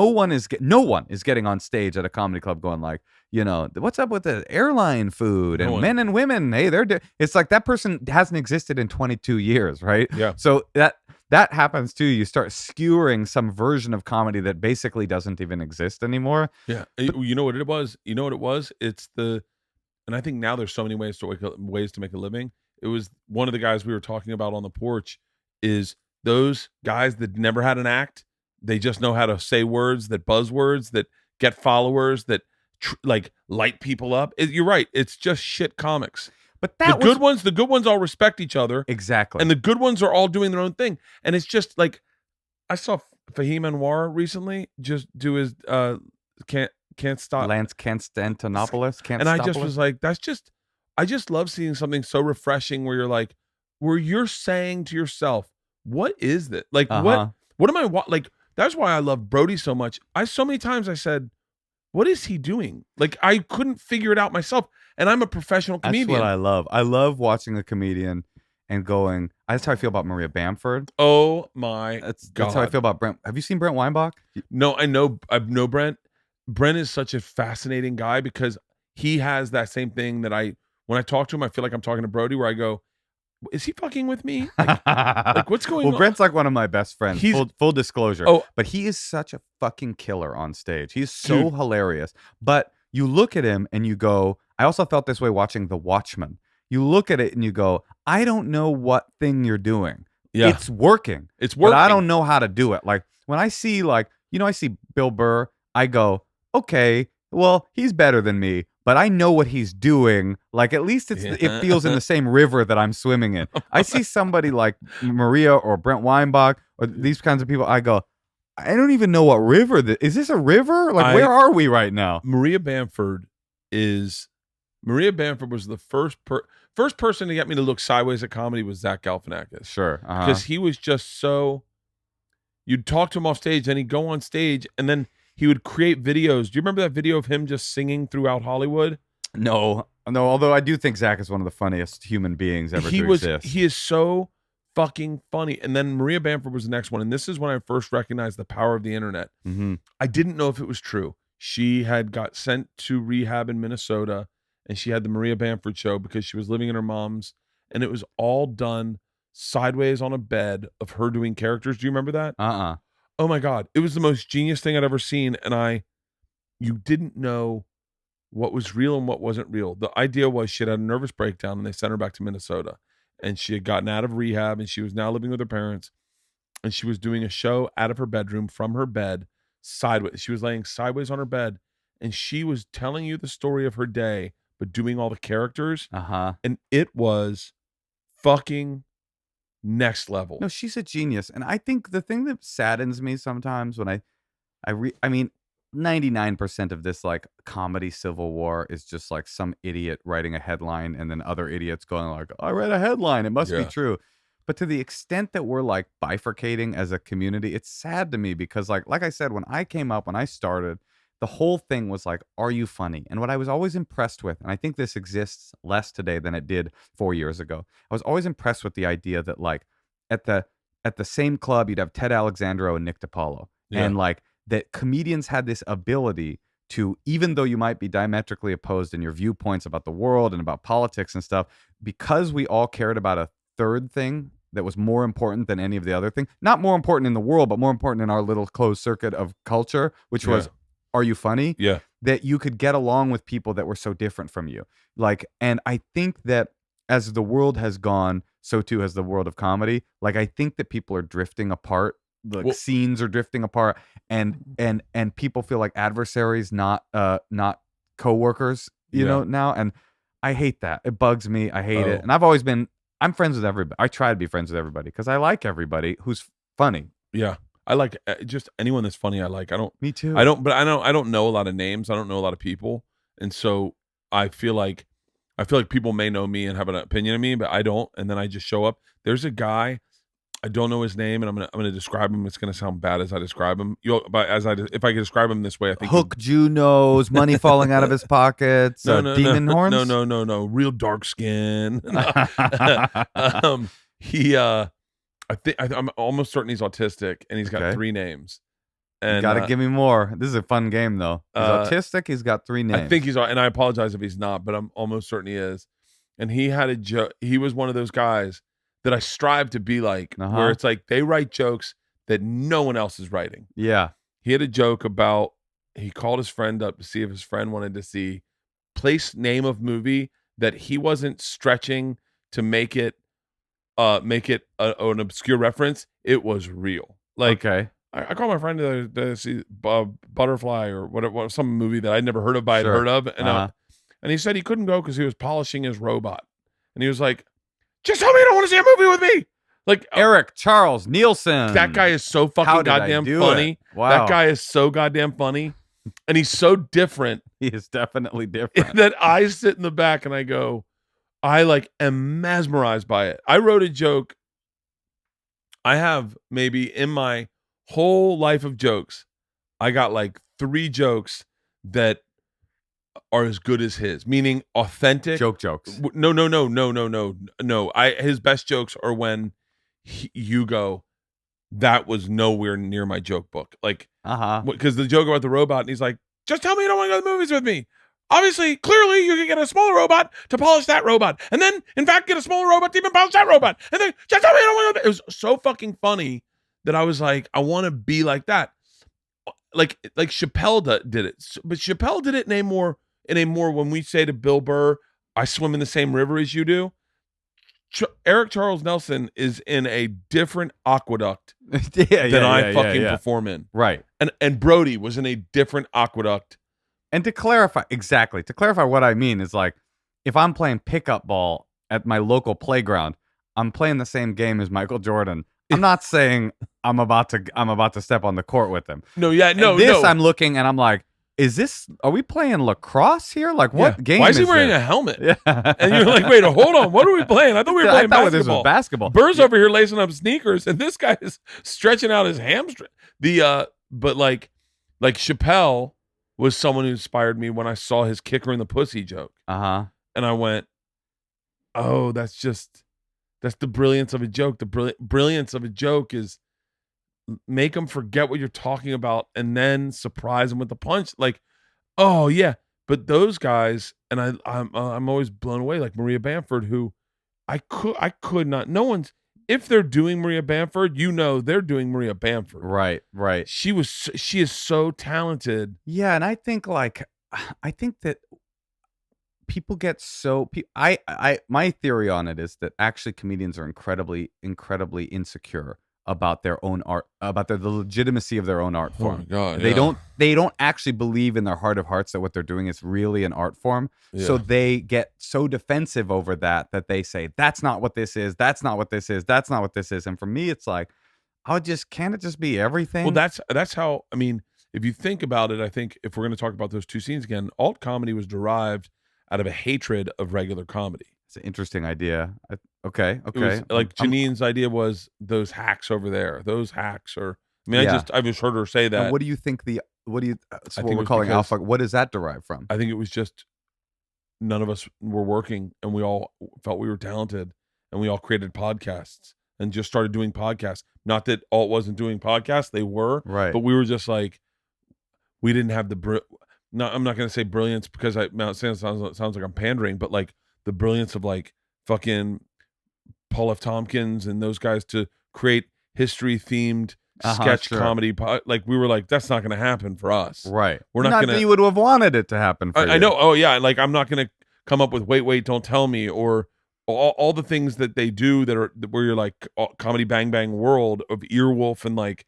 one is getting on stage at a comedy club going like, what's up with the airline food and men and women? Hey, it's like that person hasn't existed in 22 years, right? Yeah. So that happens too. You start skewering some version of comedy that basically doesn't even exist anymore. Yeah. You know what it was? It's and I think now there's so many ways to make a living. It was one of the guys we were talking about on the porch is those guys that never had an act. They just know how to say words, that buzzwords, that get followers, that light people up. You're right. It's just shit comics. But the good ones all respect each other. Exactly. And the good ones are all doing their own thing. And it's just like, I saw Fahim Anwar recently just do his Can't Stop. Lance Constantinopolis. And I just was like, I just love seeing something so refreshing where you're like, where you're saying to yourself, what is that? Like, what am I, like, that's why I love Brody so much. So many times I said, what is he doing? Like, I couldn't figure it out myself. And I'm a professional comedian. That's what I love. I love watching the comedian and going, that's how I feel about Maria Bamford. Oh my God. That's how I feel about Brent. Have you seen Brent Weinbach? No, I know Brent. Brent is such a fascinating guy because he has that same thing that when I talk to him, I feel like I'm talking to Brody where I go, is he fucking with me? Like what's going on? Well, Brent's like one of my best friends. Full disclosure. Oh, but he is such a fucking killer on stage. He's so hilarious. But you look at him and you go, I also felt this way watching The Watchmen. You look at it and you go, I don't know what thing you're doing. Yeah. It's working. But I don't know how to do it. Like when I see I see Bill Burr, I go, okay, well, he's better than me. But I know what he's doing. Like, at least it feels in the same river that I'm swimming in. I see somebody like Maria or Brent Weinbach or these kinds of people. I go, I don't even know what river is this a river? Like, where are we right now? Maria Bamford was the first person to get me to look sideways at comedy was Zach Galifianakis. Sure. Because he was just so, you'd talk to him off stage, then he'd go on stage, and then he would create videos. Do you remember that video of him just singing throughout Hollywood? No. Although I do think Zach is one of the funniest human beings ever to exist. He is so fucking funny. And then Maria Bamford was the next one. And this is when I first recognized the power of the internet. Mm-hmm. I didn't know if it was true. She had got sent to rehab in Minnesota, and she had the Maria Bamford show because she was living in her mom's, and it was all done sideways on a bed of her doing characters. Do you remember that? Oh my God. It was the most genius thing I'd ever seen. And you didn't know what was real and what wasn't real. The idea was she had a nervous breakdown and they sent her back to Minnesota, and she had gotten out of rehab and she was now living with her parents, and she was doing a show out of her bedroom from her bed sideways. She was laying sideways on her bed, and she was telling you the story of her day, but doing all the characters. And it was fucking next level. No, she's a genius. And I think the thing that saddens me sometimes when I mean, 99% of this like comedy civil war is just like some idiot writing a headline and then other idiots going like, I read a headline, it must be true. But to the extent that we're like bifurcating as a community, it's sad to me because like I said, when I came up, when I started, the whole thing was like, are you funny? And what I was always impressed with, and I think this exists less today than it did 4 years ago, I was always impressed with the idea that like at the same club, you'd have Ted Alexandro and Nick DiPaolo. And like that comedians had this ability to, even though you might be diametrically opposed in your viewpoints about the world and about politics and stuff, because we all cared about a third thing that was more important than any of the other things, not more important in the world, but more important in our little closed circuit of culture, which was, are you funny? Yeah. That you could get along with people that were so different from you. Like, and I think that as the world has gone, so too has the world of comedy. Like, I think that people are drifting apart. Like scenes are drifting apart, and people feel like adversaries, not coworkers, you know, now. And I hate that. It bugs me. I hate it. And I'm friends with everybody. I try to be friends with everybody because I like everybody who's funny. Yeah. I like just anyone that's funny. I like. Me too. I don't know a lot of names. I don't know a lot of people, and so I feel like people may know me and have an opinion of me, but I don't. And then I just show up. There's a guy, I don't know his name, and I'm gonna describe him. It's gonna sound bad as I describe him. If I can describe him this way, I think Hook Junos, money falling out of his pockets, demon horns. No, real dark skin. I'm almost certain he's autistic, and he's got 3 names. And you gotta give me more. This is a fun game, though. He's autistic. He's got 3 names. I think he's, and I apologize if he's not, but I'm almost certain he is. And he had a joke. He was one of those guys that I strive to be like, where it's like they write jokes that no one else is writing. Yeah. He had a joke about, he called his friend up to see if his friend wanted to see place name of movie that he wasn't stretching to make it an obscure reference. It was real. Like, okay. I called my friend to see Butterfly or whatever, some movie that I'd never heard of, but I'd heard of. And and he said he couldn't go because he was polishing his robot. And he was like, just tell me you don't want to see a movie with me. Like Eric Charles Nielsen. That guy is so fucking goddamn funny. Wow. That guy is so goddamn funny. And he's so different. He is definitely different. That I sit in the back and I go, I like am mesmerized by it. I wrote a joke. I have maybe in my whole life of jokes, I got like 3 jokes that are as good as his, meaning authentic jokes. No. His best jokes are when you go, that was nowhere near my joke book. Like, because the joke about the robot, and he's like, just tell me you don't want to go to the movies with me. Obviously, clearly, you can get a smaller robot to polish that robot, and then, in fact, get a smaller robot to even polish that robot, and then just tell me you don't want to. It was so fucking funny that I was like, I want to be like that. Like Chappelle did it, but Chappelle did it in a more when we say to Bill Burr, I swim in the same river as you do. Eric Charles Nelson is in a different aqueduct than I fucking perform in. Right. And Brody was in a different aqueduct. And to clarify what I mean is like, if I'm playing pickup ball at my local playground, I'm playing the same game as Michael Jordan. I'm not saying I'm about to step on the court with him. I'm looking and I'm like, are we playing lacrosse here? Like, what game? Why is he wearing a helmet? Yeah. And you're like, wait, hold on. What are we playing? I thought we were playing basketball. This was basketball. Burr's over here lacing up sneakers, and this guy is stretching out his hamstring. But like, Like Chappelle was someone who inspired me when I saw his kicker in the pussy joke. Uh-huh. And I went, oh, that's the brilliance of a joke. The brilliance of a joke is make them forget what you're talking about and then surprise them with the punch. Like, oh yeah. But those guys, and I'm always blown away, like Maria Bamford, who I could not. No one's, if they're doing Maria Bamford, they're doing Maria Bamford. Right. She is so talented. Yeah, and I think that people get so my theory on it is that actually comedians are incredibly insecure about their own art, about the legitimacy of their own art form. Oh my God, they don't actually believe in their heart of hearts that what they're doing is really an art form. Yeah. So they get so defensive over that they say that's not what this is, that's not what this is, that's not what this is. And for me, it's like, can't it just be everything? Well, that's how, I mean, if you think about it, I think if we're going to talk about those two scenes again, alt comedy was derived out of a hatred of regular comedy. It's an interesting idea. Okay. It was, like Janine's idea was those hacks over there. Those hacks are. I mean, Yeah. I just heard her say that. And what do you think what think we're it was calling because- alpha? What does that derive from? I think it was just none of us were working, and we all felt we were talented, and we all created podcasts and just started doing podcasts. Not that alt wasn't doing podcasts; they were, Right. but we were just like, we didn't have the No, I'm not going to say brilliance because it sounds like I'm pandering, but like the brilliance of like fucking Paul F. Tompkins and those guys to create history themed sketch sure. comedy. Like we were like, that's not going to happen for us. Right. We're not gonna- that you would have wanted it to happen for you. I know. Oh yeah. Like I'm not going to come up with wait, don't tell me, or all the things that they do that are where you're like comedy bang bang world of Earwolf, and like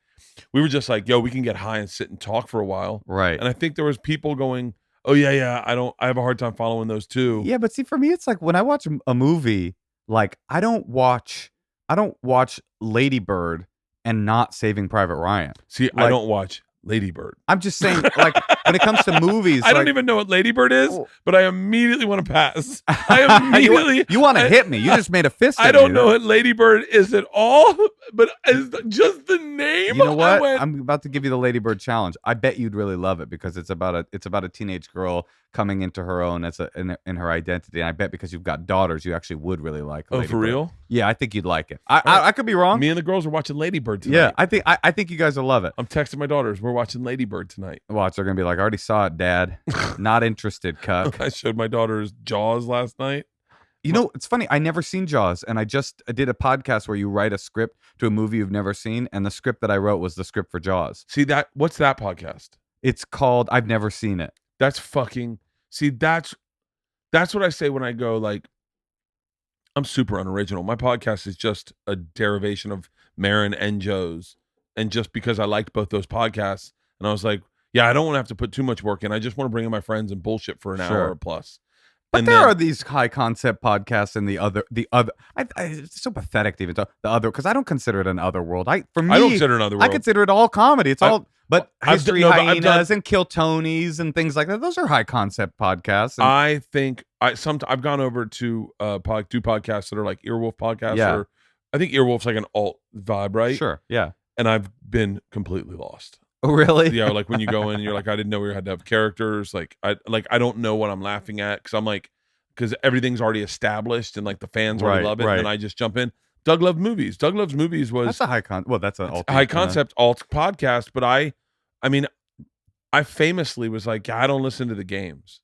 we were just like, yo, we can get high and sit and talk for a while. Right. And I think there was people going, oh yeah, I have a hard time following those too. Yeah, but see, for me, it's like when I watch a movie, like I don't watch Lady Bird and not Saving Private Ryan. See, I Like- don't watch Lady Bird. I'm just saying, like when it comes to movies, I don't like, even know what Lady Bird is, Oh. but I immediately want to pass. I immediately you want to hit me? You just made a fist. I at don't me. know what Lady Bird is at all, but just the name. You know I what? went, I'm about to give you the Lady Bird challenge. I bet you'd really love it because it's about a teenage girl coming into her own in her identity. And I bet because you've got daughters, you actually would really like. oh, Lady for Bird. real? Yeah, I think you'd like it. I could be wrong. Me and the girls are watching Lady Bird tonight. Yeah, I think you guys will love it. I'm texting my daughters. We're watching Lady Bird tonight. Watch, they're gonna be like, I already saw it, Dad. Not interested, cuck. I showed my daughters Jaws last night. You know, it's funny. I never seen Jaws, and I did a podcast where you write a script to a movie you've never seen, and the script that I wrote was the script for Jaws. See that? What's that podcast? It's called I've Never Seen It. That's fucking. See, that's what I say when I go like, I'm super unoriginal. My podcast is just a derivation of Marin and Joe's, and just because I liked both those podcasts, and I was like, yeah, I don't want to have to put too much work in. I just want to bring in my friends and bullshit for an Sure. hour or plus. But And there then- are these high concept podcasts and the other. It's so pathetic to even talk the other because I don't consider it an other world. For me, I don't consider another I world. consider it all comedy. It's all but I've history no, but I've hyenas and kill Tonys and things like that. Those are high concept podcasts. And I think I've gone over to do podcasts that are like Earwolf podcasts. Yeah. Or I think Earwolf's like an alt vibe, right? Sure, yeah. And I've been completely lost. Oh, really? Yeah, like when you go in and you're like, I didn't know we had to have characters. Like I don't know what I'm laughing at because everything's already established and like the fans already Right, love it. right. And I just jump in. Doug Loves Movies. Doug Loves Movies was That's a high Well, that's an alt. high concept alt podcast, but I mean, I famously was like, I don't listen to the games.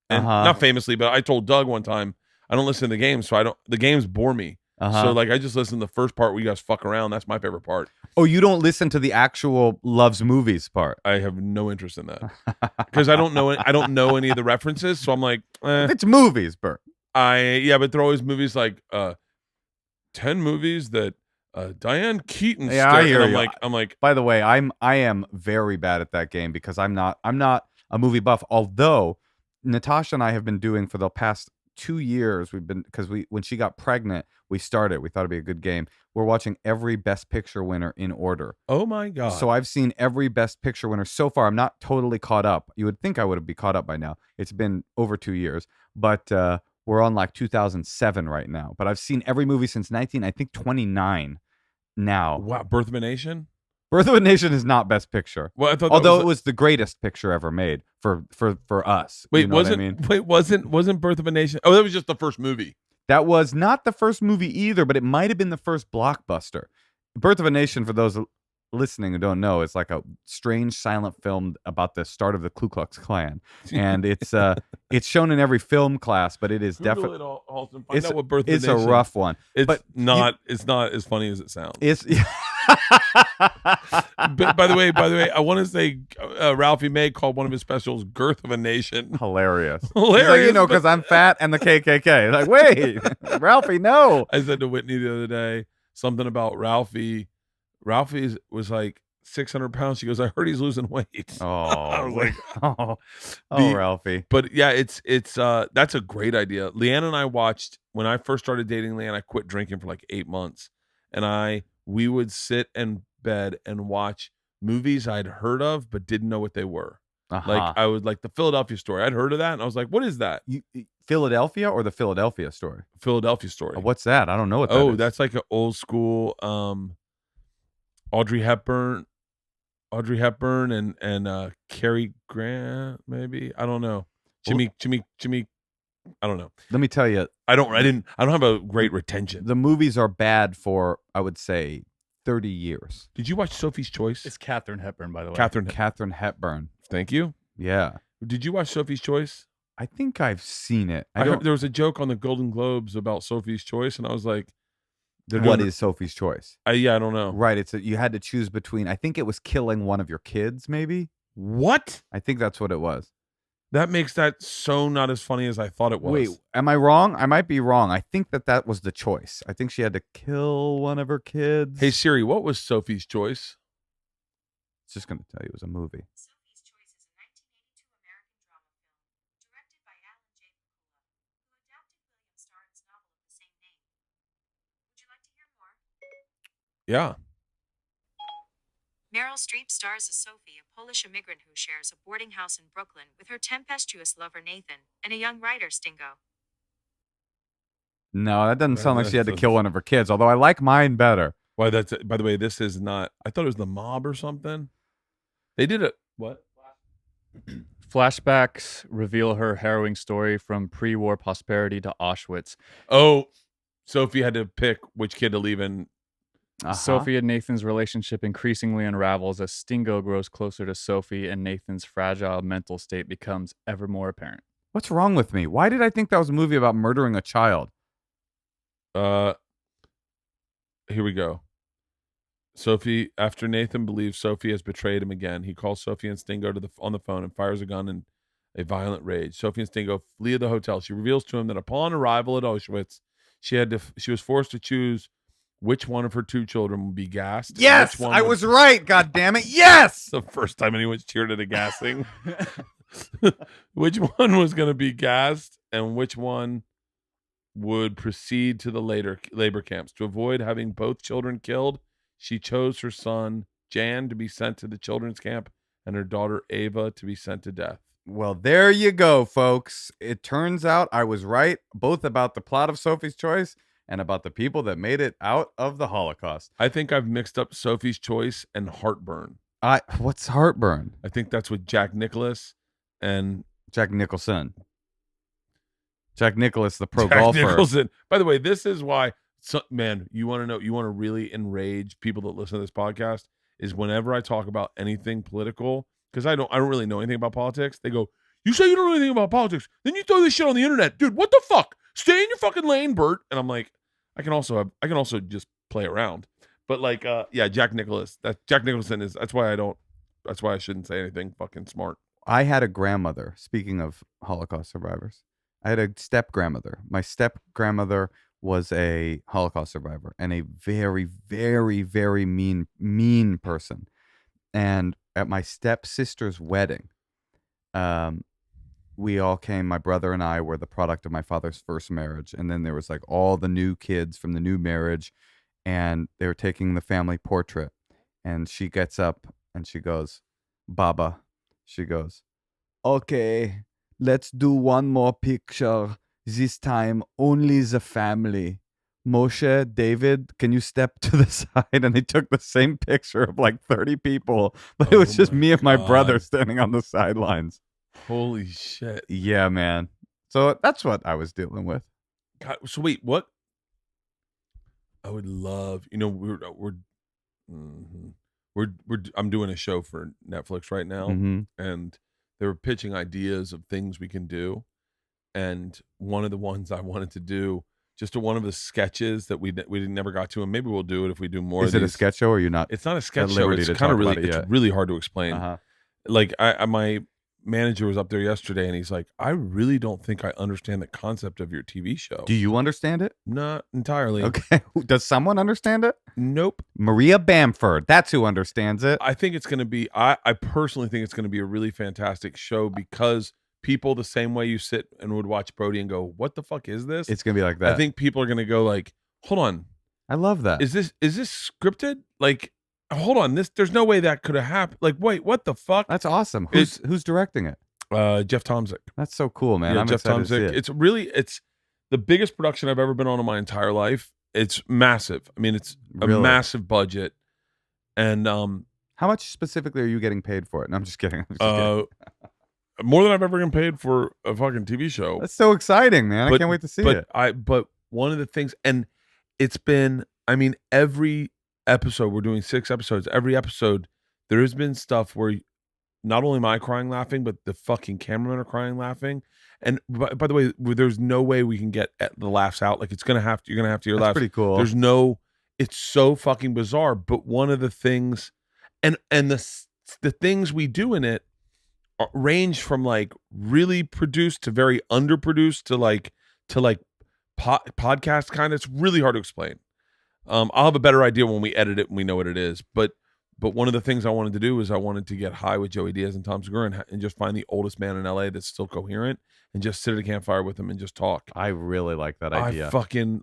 And Uh-huh. not famously, but I told Doug one time, I don't listen to the games, so the games bore me. So like I just listen to the first part where you guys fuck around. That's my favorite part. Oh, you don't listen to the actual Loves Movies part. I have no interest in that. Because I don't know any of the references, so I'm like, It's movies, Bert. but they're always movies like 10 movies that Diane Keaton Yeah, I starred. hear And you. I'm like, By the way, I am very bad at that game because I'm not a movie buff. Although Natasha and I have been doing for the past 2 years, when she got pregnant, we thought it'd be a good game. We're watching every Best Picture winner in order. oh my God. So I've seen every Best Picture winner so far. I'm not totally caught up. You would think I would be caught up by now. It's been over 2 years, but we're on like 2007 right now. But I've seen every movie since 29 now. Wow, Birth of a Nation? Birth of a Nation is not Best Picture. Well, I thought Although that it was the greatest picture ever made for us. wait, You know wasn't what I mean? wait wasn't Birth of a Nation? Oh, that was just the first movie. That was not the first movie either, but it might have been the first blockbuster. Birth of a Nation, for those listening who don't know, is like a strange silent film about the start of the Ku Klux Klan, and it's shown in every film class, but it is definitely Find it's out what Birth of a it's a Nation. rough one. It's but not as funny as it sounds. It's But by the way, I want to say Ralphie May called one of his specials "Girth of a Nation." hilarious. Hilarious, He's like, because I'm fat and the KKK. Like, wait, Ralphie, no. I said to Whitney the other day something about Ralphie. Ralphie was like 600 pounds. She goes, I heard he's losing weight. Oh, I was like, Ralphie. But yeah, it's that's a great idea. Leanne and I watched when I first started dating Leanne. I quit drinking for like 8 months, and we would sit in bed and watch movies I'd heard of but didn't know what they were. Like I would like the Philadelphia Story. I'd heard of that, and I was like, "What is that?" Philadelphia or the Philadelphia Story? Philadelphia Story. What's that? I don't know what that is. That's like an old school Audrey Hepburn and Cary Grant, maybe. I don't know. Jimmy. I don't know. Let me tell you, I don't have a great retention. the movies are bad for, I would say, 30 years. Did you watch Sophie's Choice? It's Katharine Hepburn, by the way. Katharine Hepburn. Thank you. Yeah. Did you watch Sophie's Choice? I think I've seen it. I heard there was a joke on the Golden Globes about Sophie's Choice, and I was like, what is Sophie's Choice? I don't know. Right. You had to choose between, I think it was killing one of your kids, maybe? What? I think that's what it was. That makes that so not as funny as I thought it was. Wait, am I wrong? I might be wrong. I think that was the choice. I think she had to kill one of her kids. Hey Siri, what was Sophie's Choice? It's just going to tell you it was a movie. Sophie's Choice is a 1982 American drama film directed by Alan J. Pakula, who adapted William Starnes' novel of the same name. Would you like to hear more? Yeah. Meryl Streep stars as Sophie, a Polish immigrant who shares a boarding house in Brooklyn with her tempestuous lover Nathan and a young writer Stingo. No, that doesn't sound like she had to kill one of her kids, although I like mine better. Why by the way, this is not, I thought it was The Mob or something. They did it. What? Flashbacks reveal her harrowing story from pre-war prosperity to Auschwitz. Oh, Sophie had to pick which kid to leave in. Sophie and Nathan's relationship increasingly unravels as Stingo grows closer to Sophie and Nathan's fragile mental state becomes ever more apparent. What's wrong with me? Why did I think that was a movie about murdering a child? Here we go. Sophie, after Nathan believes Sophie has betrayed him again, he calls Sophie and Stingo on the phone and fires a gun in a violent rage. Sophie and Stingo flee the hotel. She reveals to him that upon arrival at Auschwitz, she was forced to choose which one of her two children would be gassed. Yes, I was right. God damn it. Yes. The first time anyone's cheered at a gassing. Which one was going to be gassed and which one would proceed to the later labor camps. To avoid having both children killed, she chose her son, Jan, to be sent to the children's camp and her daughter, Ava, to be sent to death. Well, there you go, folks. It turns out I was right, both about the plot of Sophie's Choice and about the people that made it out of the Holocaust. I think I've mixed up Sophie's Choice and Heartburn. What's Heartburn? I think that's with Jack Nicklaus and Jack Nicholson. Jack Nicklaus, the pro Jack golfer. Nicholson. By the way, this is why, man, you want to really enrage people that listen to this podcast is whenever I talk about anything political, because I don't really know anything about politics. They go, "You say you don't know anything about politics, then you throw this shit on the internet, dude. What the fuck? Stay in your fucking lane, Bert." And I'm like, I can also just play around, but like, yeah, Jack Nicklaus. Jack Nicholson is. That's why I shouldn't say anything fucking smart. I had a grandmother. Speaking of Holocaust survivors, I had a step grandmother. My step grandmother was a Holocaust survivor and a very, very, very mean person. And at my stepsister's wedding, we all came. My brother and I were the product of my father's first marriage. And then there was like all the new kids from the new marriage, and they were taking the family portrait. And she gets up and she goes, "Baba," she goes, "Okay, let's do one more picture. This time only the family. Moshe, David, can you step to the side? And they took the same picture of like 30 people, but it was just my me and my brother God. standing on the sidelines. Holy shit. Yeah, man. So that's what I was dealing with. God, so wait, what? I would love, I'm doing a show for Netflix right now, and they were pitching ideas of things we can do, and one of the ones I wanted to do, just one of the sketches that we never got to, and maybe we'll do it if we do more. Is of it a these. sketch show or you're not? It's not a sketch show. liberty It's to kind of talk really, about it it's yet? really hard to explain. Uh-huh. Like my manager was up there yesterday, and he's like, I really don't think I understand the concept of your TV show. Do you understand it? Not entirely. Okay. Does someone understand it? Nope. Maria Bamford. That's who understands it. I think it's going to be, I personally think it's going to be a really fantastic show because people, the same way you sit and would watch Brody and go, what the fuck is this? It's going to be like that. I think people are going to go like, hold on. I love that. Is this scripted? Like, hold on. There's no way that could have happened. Like, wait, what the fuck? That's awesome. Who's directing it? Jeff Tomzik. That's so cool, man. Yeah, I'm Jeff excited to see Tomzik. it. It's the biggest production I've ever been on in my entire life. It's massive. I mean, it's a Really? massive budget. And How much specifically are you getting paid for it? No, I'm just kidding. I'm just kidding. more than I've ever been paid for a fucking TV show. That's so exciting, man. I can't wait to see it. But one of the things, and it's been, I mean, every episode, we're doing 6 episodes. Every episode, there has been stuff where not only am I crying laughing, but the fucking cameramen are crying laughing. And by the way, there's no way we can get the laughs out. Like you're gonna have to hear That's laughs. pretty cool. It's so fucking bizarre. But one of the things, and the things we do in it range from like really produced to very underproduced to like podcast kind of. It's really hard to explain. I'll have a better idea when we edit it and we know what it is. But one of the things I wanted to do is I wanted to get high with Joey Diaz and Tom Segura and just find the oldest man in LA that's still coherent and just sit at a campfire with him and just talk. I really like that idea.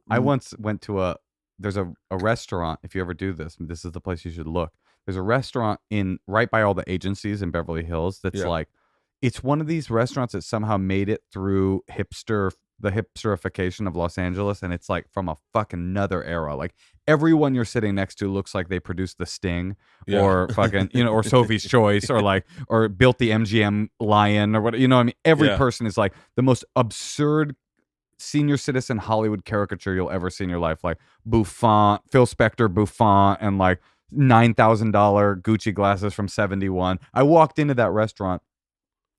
I once went to there's a restaurant. If you ever do this is the place you should look. There's a restaurant right by all the agencies in Beverly Hills. That's like, it's one of these restaurants that somehow made it through the hipsterification of Los Angeles, and it's like from a fucking another era. Like everyone you're sitting next to looks like they produced The Sting or fucking or Sophie's Choice or built the MGM Lion or what, you know what I mean? Every person is like the most absurd senior citizen Hollywood caricature you'll ever see in your life, like Buffon, Phil Spector Buffon, and like $9,000 Gucci glasses from 71. I walked into that restaurant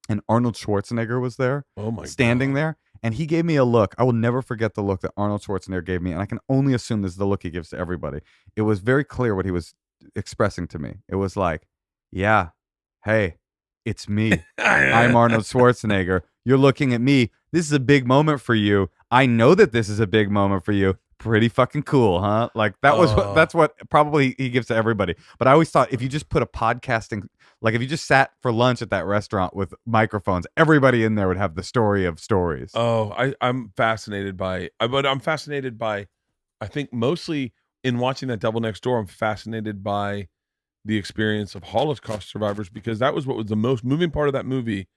and Arnold Schwarzenegger was there, standing there. And he gave me a look. I will never forget the look that Arnold Schwarzenegger gave me. And I can only assume this is the look he gives to everybody. It was very clear what he was expressing to me. It was like, yeah, hey, it's me. I'm Arnold Schwarzenegger. You're looking at me. This is a big moment for you. I know that this is a big moment for you. Pretty fucking cool, huh? Like that's what probably he gives to everybody. But I always thought if you just put a podcasting, like if you just sat for lunch at that restaurant with microphones, everybody in there would have the story of stories. Oh, I'm fascinated by, I think mostly in watching that Devil Next Door, I'm fascinated by the experience of Holocaust survivors, because that was what was the most moving part of that movie,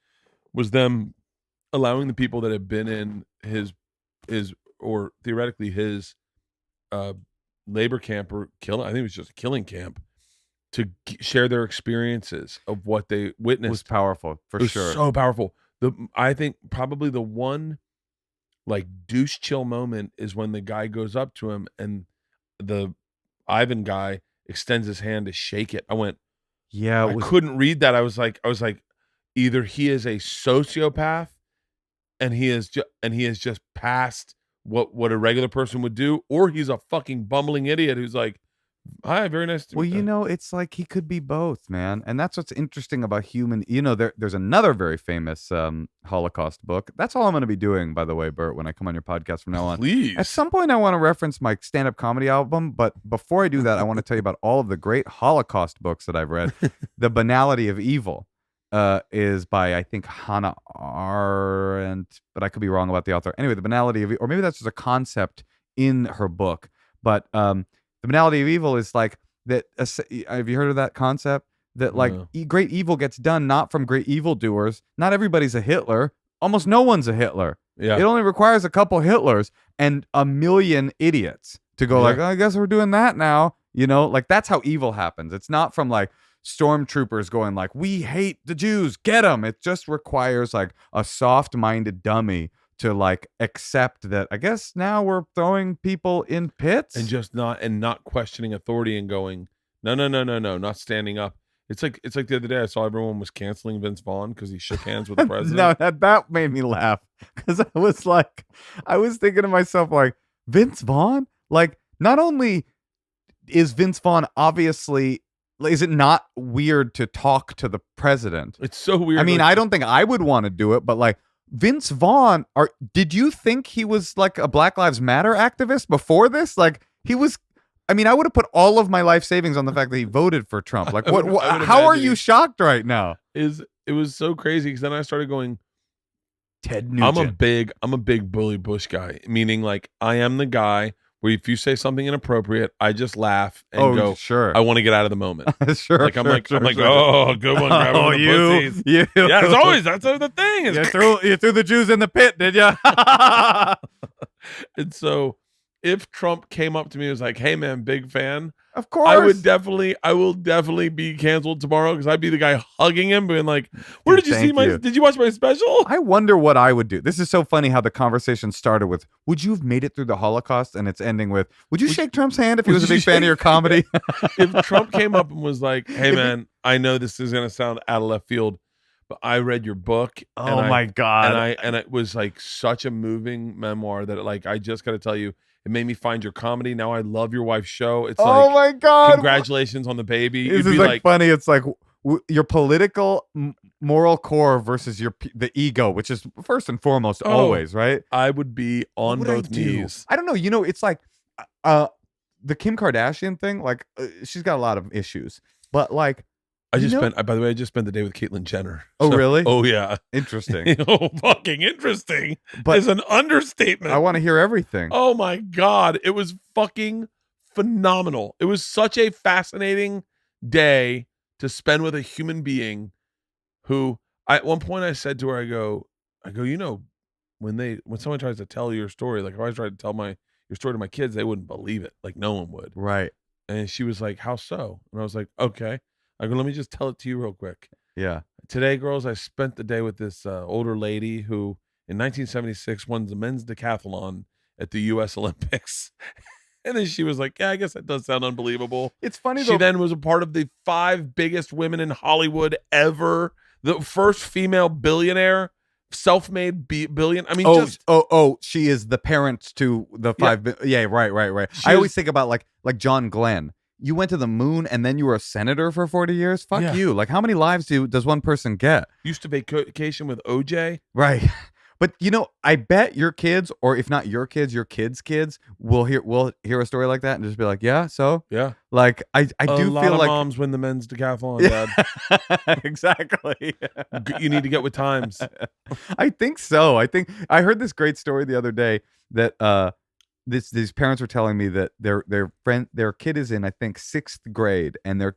was them allowing the people that had been in his or theoretically his labor camp or I think it was just a killing camp, to share their experiences of what they witnessed. It was powerful, for sure. So powerful. I think probably the one like douche chill moment is when the guy goes up to him and the Ivan guy extends his hand to shake it. I went, yeah, I couldn't read that. I was like, either he is a sociopath and he is just past what a regular person would do, or he's a fucking bumbling idiot who's like, hi, very nice to meet you. Well, you know, it's like he could be both, man. And that's what's interesting about human. You know, there's another very famous Holocaust book. That's all I'm going to be doing, by the way, Bert, when I come on your podcast from now on. Please. At some point, I want to reference my stand-up comedy album. But before I do that, I want to tell you about all of the great Holocaust books that I've read. The Banality of Evil is by, I think, Hannah Arendt, but I could be wrong about the author. Anyway, The Banality of Evil, or maybe that's just a concept in her book. But the Banality of Evil is like that. Have you heard of that concept? That like great evil gets done not from great evildoers. Not everybody's a Hitler. almost no one's a Hitler. Yeah. It only requires a couple Hitlers and a million idiots to go like, oh, I guess we're doing that now. You know, like that's how evil happens. It's not from like stormtroopers going like, we hate the Jews, get them. It just requires like a soft-minded dummy to like accept that I guess now we're throwing people in pits and just not questioning authority and going, no, not standing up. It's like the other day I saw everyone was canceling Vince Vaughn because he shook hands with the president. No, that made me laugh because I was thinking to myself like, Vince Vaughn, like not only is Vince Vaughn obviously, is it not weird to talk to the president? It's so weird. I mean, like, I don't think I would want to do it, but like Vince Vaughn, did you think he was like a Black Lives Matter activist before this? Like he was. I mean, I would have put all of my life savings on the fact that he voted for Trump. Like, what? How are you shocked right now? It was so crazy because then I started going, Ted Nugent. I'm a big bully Bush guy, meaning like I am the guy where if you say something inappropriate, I just laugh and go, sure. I want to get out of the moment. Sure. Like I'm like, sure. oh, good one, grab him with the pussies. You. Yeah, it's always that's the thing. You threw the Jews in the pit, did you? And so if Trump came up to me and was like, hey man, big fan, of course, I will definitely be canceled tomorrow because I'd be the guy hugging him, being like, where did you see did you watch my special? I wonder what I would do. This is so funny how the conversation started with, would you have made it through the Holocaust? And it's ending with, would you shake Trump's hand if he was a big fan of your comedy? If Trump came up and was like, hey man, I know this is going to sound out of left field, but I read your book. Oh my God. And it was like such a moving memoir that like, I just got to tell you, it made me find your comedy. Now I love your wife's show. It's like, my God. Congratulations on the baby. This is like funny. It's like your political moral core versus the ego, which is first and foremost always, right? I would be on both knees. I don't know. You know, it's like the Kim Kardashian thing. Like she's got a lot of issues, but like, by the way, I just spent the day with Caitlyn Jenner. Oh, really? Oh, yeah. Interesting. Oh, fucking interesting. But is an understatement. I want to hear everything. Oh, my God. It was fucking phenomenal. It was such a fascinating day to spend with a human being who, at one point I said to her, I go, you know, when someone tries to tell your story, like if I tried to tell your story to my kids, they wouldn't believe it. Like no one would. Right. And she was like, how so? And I was like, okay. I go, let me just tell it to you real quick. Yeah. Today, girls, I spent the day with this older lady who in 1976 won the men's decathlon at the U.S. Olympics. And then she was like, yeah, I guess that does sound unbelievable. It's funny, She though. then was a part of the 5 biggest women in Hollywood ever. The first female billionaire, self-made billion. I mean, she is the parent to the 5. Yeah, right. I always think about like John Glenn. You went to the moon and then you were a senator for 40 years? Fuck you. Like, how many lives does one person get? Used to vacation with OJ. Right. But, you know, I bet your kids, or if not your kids' kids will hear a story like that and just be like, yeah, so? Yeah. Like, I do a feel lot of like moms win the men's decathlon, Dad. Exactly. You need to get with times. I think so. I heard this great story the other day that these parents were telling me that their kid is in, I think, 6th grade, and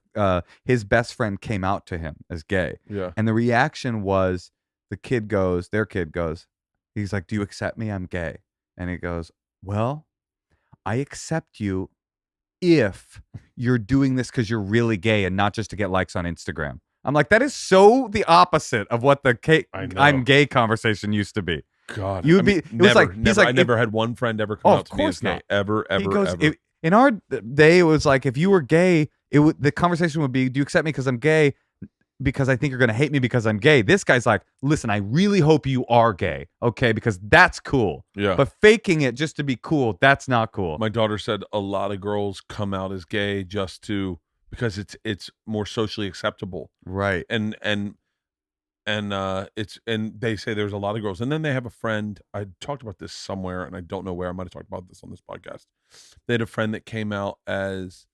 his best friend came out to him as gay. Yeah. And the reaction was their kid goes, he's like, do you accept me? I'm gay. And he goes, well, I accept you if you're doing this because you're really gay and not just to get likes on Instagram. I'm like, that is so the opposite of what the I'm gay conversation used to be. God, I never had one friend ever come out to me as gay. Ever. In our day, it was like, if you were gay, the conversation would be, do you accept me because I'm gay? Because I think you're going to hate me because I'm gay. This guy's like, listen, I really hope you are gay. Okay. Because that's cool. Yeah. But faking it just to be cool, that's not cool. My daughter said a lot of girls come out as gay because it's more socially acceptable. Right. And they say there's a lot of girls. And then they have a friend, I talked about this somewhere and I don't know where. I might have talked about this on this podcast. They had a friend that came out as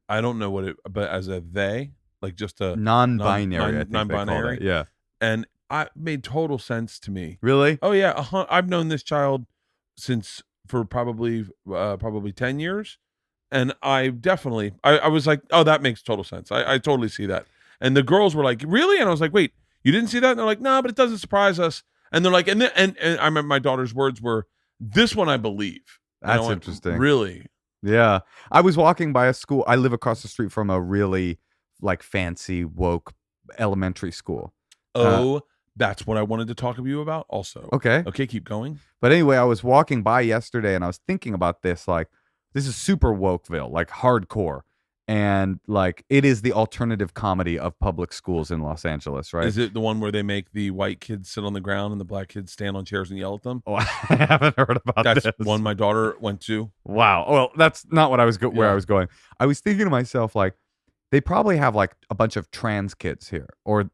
I don't know but as a they, like just a non-binary. Non-binary. Yeah. And it made total sense to me. Really? Oh yeah. I've known this child for probably 10 years. And I was like, oh, that makes total sense. I totally see that. And the girls were like, really? And I was like, wait, you didn't see that? And they're like, no, but it doesn't surprise us. And they're like, and I remember my daughter's words were, this one I believe. And I That's went, interesting. Really? Yeah. I was walking by a school. I live across the street from a really like fancy woke elementary school. Oh, that's what I wanted to talk to you about also. Okay. Okay, keep going. But anyway, I was walking by yesterday and I was thinking about this. Like, this is super wokeville, like hardcore. And like, it is the alternative comedy of public schools in Los Angeles, right? Is it the one where they make the white kids sit on the ground and the black kids stand on chairs and yell at them? Oh, I haven't heard about That's this. one my daughter went to. Wow. Well, that's not what I was where Yeah. I was going. I was thinking to myself, like, they probably have like a bunch of trans kids here or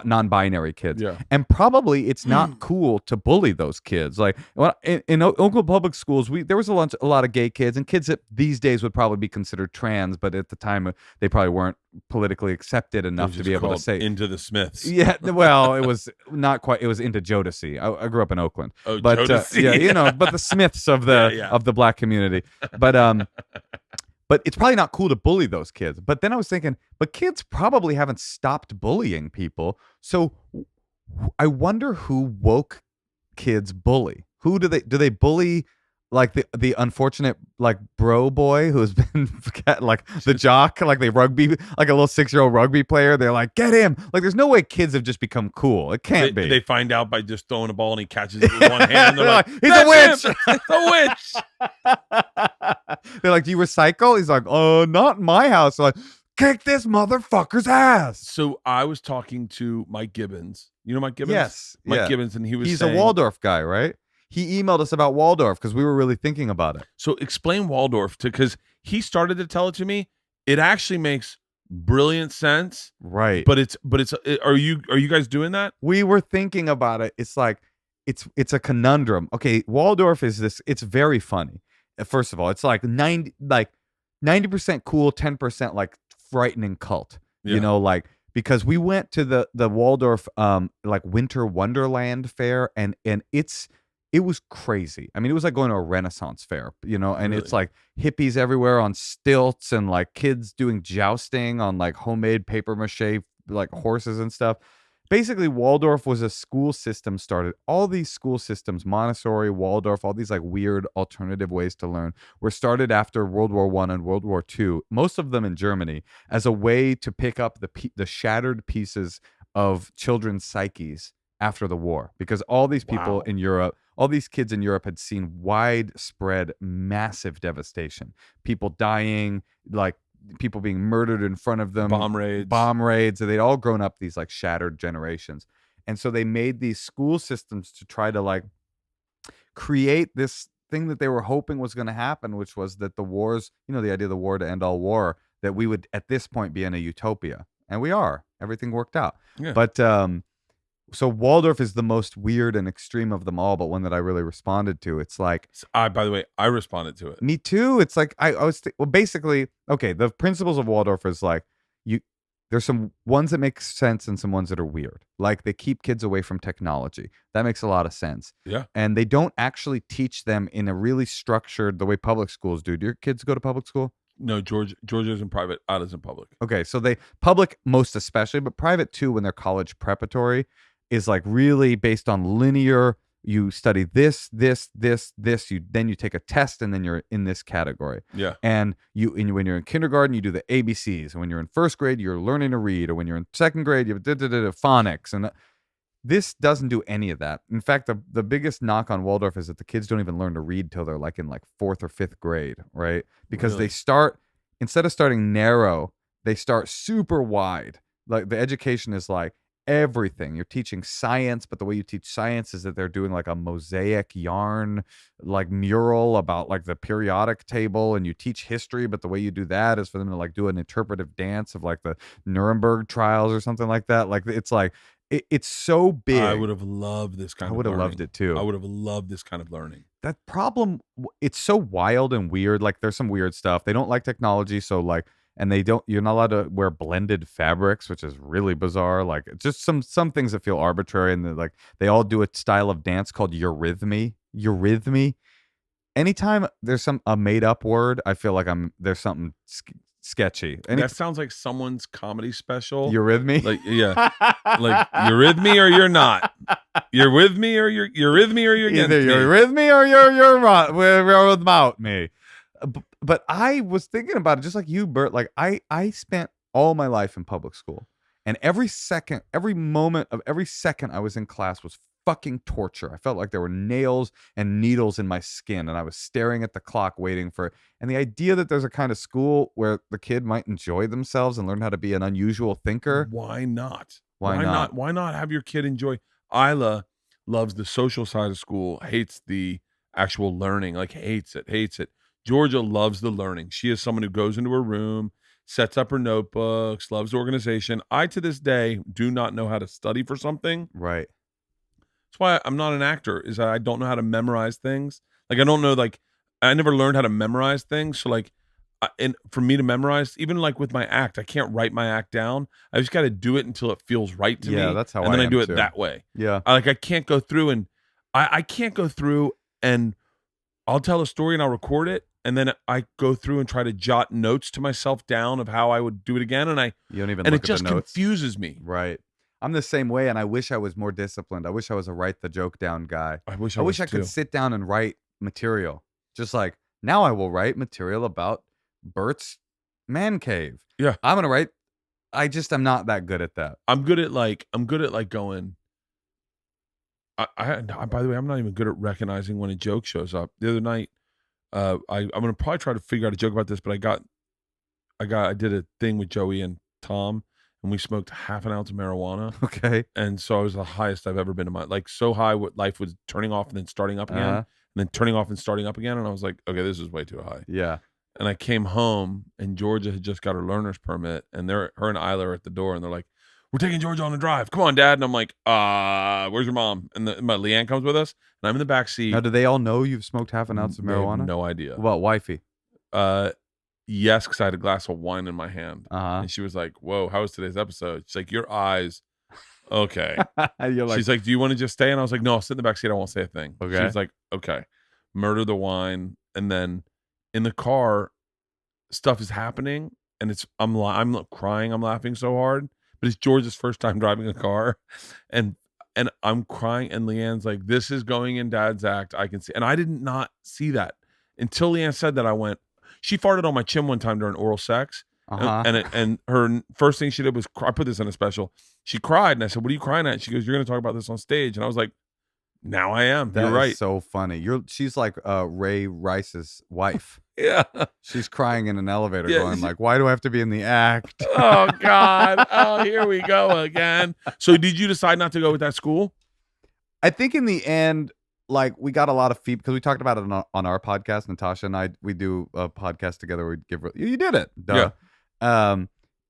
non-binary kids. Yeah. And probably it's not cool to bully those kids. Like in Oakland public schools, there was a lot of gay kids and kids that these days would probably be considered trans, but at the time they probably weren't politically accepted enough to be able to say Into the Smiths. Yeah, well, it was not quite. It was into Jodeci. I grew up in Oakland, Oh, but Jodeci. yeah, you know, but the Smiths of the Yeah. of the black community. But it's probably not cool to bully those kids. But then I was thinking, but kids probably haven't stopped bullying people. So I wonder who woke kids bully. Who do they bully? Like the unfortunate like bro boy who's been like the jock, like the rugby, like a little 6-year-old rugby player. They're like, get him. Like, there's no way kids have just become cool. It can't be. They find out by just throwing a ball and he catches it with one hand. They're like, he's a "That's witch. him. The witch. They're like, do you recycle? He's like, oh, not in my house. So like, kick this motherfucker's ass. So I was talking to Mike Gibbons. You know Mike Gibbons? Yes. Mike yeah. Gibbons, and he's a Waldorf guy, right? He emailed us about Waldorf because we were really thinking about it. So explain Waldorf because he started to tell it to me. It actually makes brilliant sense. Right. But it's are you guys doing that? We were thinking about it. It's like it's a conundrum. Okay, Waldorf is this. It's very funny. First of all, it's like 90% cool, 10% like frightening cult. Yeah. You know, like because we went to the Waldorf like Winter Wonderland fair and it was crazy. I mean, it was like going to a Renaissance fair, you know, and Really? it's like hippies everywhere on stilts and like kids doing jousting on like homemade paper mache, like horses and stuff. Basically, Waldorf was a school system started. All these school systems, Montessori, Waldorf, all these like weird alternative ways to learn were started after World War I and World War II, most of them in Germany, as a way to pick up the shattered pieces of children's psyches after the war, because all these people Wow. in Europe, all these kids in Europe had seen widespread, massive devastation. People dying, like people being murdered in front of them. Bomb raids. And they'd all grown up these like shattered generations. And so they made these school systems to try to like create this thing that they were hoping was going to happen, which was that the wars, you know, the idea of the war to end all war, that we would at this point be in a utopia. And we are. Everything worked out. Yeah. But so Waldorf is the most weird and extreme of them all, but one that I really responded to. It's like, By the way, I responded to it. me too. It's like I was well, basically, okay. The principles of Waldorf is like there's some ones that make sense and some ones that are weird. Like they keep kids away from technology. That makes a lot of sense. Yeah. And they don't actually teach them in a really structured the way public schools do. Do your kids go to public school? No, Georgia's in private. Ours in public. Okay, so they public most especially, but private too when they're college preparatory is like really based on linear. You study this. Then you take a test, and then you're in this category. Yeah. And when you're in kindergarten, you do the ABCs. And when you're in first grade, you're learning to read. Or when you're in second grade, you have phonics. And this doesn't do any of that. In fact, the biggest knock on Waldorf is that the kids don't even learn to read till they're like in like 4th or 5th grade, right? Because Really? they start, instead of starting narrow, they start super wide. Like the education is like everything. You're teaching science, but the way you teach science is that they're doing like a mosaic yarn, like mural about like the periodic table, and you teach history, but the way you do that is for them to like do an interpretive dance of like the Nuremberg trials or something like that. Like it's like it's so big. I would have loved this kind I of would have learning. loved it too. I would have loved this kind of learning. That problem, it's so wild and weird. Like there's some weird stuff. They don't like technology, so like, and you're not allowed to wear blended fabrics, which is really bizarre. Like just some things that feel arbitrary, and like they all do a style of dance called eurythmy. Anytime there's a made up word, I feel like there's something sketchy. That sounds like someone's comedy special. You're with me? Like, yeah. Like, you're with me or you're not. You're with me or you're with me or you're against Either you're me. with me or you're without me. But I was thinking about it just like you, Bert. Like I spent all my life in public school, and every moment of every second I was in class was fucking torture. I felt like there were nails and needles in my skin, and I was staring at the clock waiting for it. And the idea that there's a kind of school where the kid might enjoy themselves and learn how to be an unusual thinker. Why not? Why not? Why not have your kid enjoy? Isla loves the social side of school, hates the actual learning, like hates it. Georgia loves the learning. She is someone who goes into her room, sets up her notebooks, loves organization. I, to this day, do not know how to study for something. Right. That's why I'm not an actor, is that I don't know how to memorize things. Like, I don't know, like, I never learned how to memorize things. So, like, and for me to memorize, even like with my act, I can't write my act down. I just got to do it until it feels right to me. Yeah, that's how and then I I do am it too. that way. Yeah. I can't go through and I can't go through and I'll tell a story and I'll record it. And then I go through and try to jot notes to myself down of how I would do it again. And You don't even and look it just at the notes. confuses me. Right. I'm the same way, and I wish I was more disciplined. I wish I was a write the joke down guy. I wish I was could too. sit down and write material. Just like now I will write material about Bert's man cave. Yeah. I'm going to write. I'm not that good at that. I'm good at going. I by the way, I'm not even good at recognizing when a joke shows up. The other night, I'm gonna probably try to figure out a joke about this, but I did a thing with Joey and Tom, and we smoked half an ounce of marijuana, Okay. and so I was the highest I've ever been in my like so high. What life was turning off and then starting up again, Uh-huh. and then turning off and starting up again, and I was like, okay, this is way too high. Yeah. And I came home, and Georgia had just got her learner's permit, and her and Isla are at the door, and they're like, "We're taking Georgia on a drive. Come on, Dad." And I'm like, "Where's your mom?" And my Leanne comes with us, and I'm in the back seat. Now, do they all know you've smoked half an ounce of They have marijuana? no idea. What about wifey? Yes, because I had a glass of wine in my hand, Uh-huh. and she was like, "Whoa, how was today's episode?" She's like, "Your eyes." Okay. You're like, She's like, "Do you want to just stay?" And I was like, "No, I'll sit in the back seat. I won't say a thing." Okay. She was like, "Okay." Murder the wine, and then in the car, stuff is happening, and I'm crying, I'm laughing so hard, but it's George's first time driving a car, and I'm crying, and Leanne's like, "This is going in Dad's act. I can see," and I did not see that until Leanne said that. I went, she farted on my chin one time during oral sex. uh-huh. And her first thing she did was I put this in a special. She cried, and I said, "What are you crying at?" She goes, "You're going to talk about this on stage." And I was like, "Now I am." That You're is right. so funny. She's like Ray Rice's wife. Yeah. She's crying in an elevator, Yeah, going like, "Why do I have to be in the act?" Oh God. Oh, here we go again. So did you decide not to go with that school? I think in the end, like we got a lot of feedback because we talked about it on our podcast. Natasha and I, we do a podcast together. We give you did it, duh.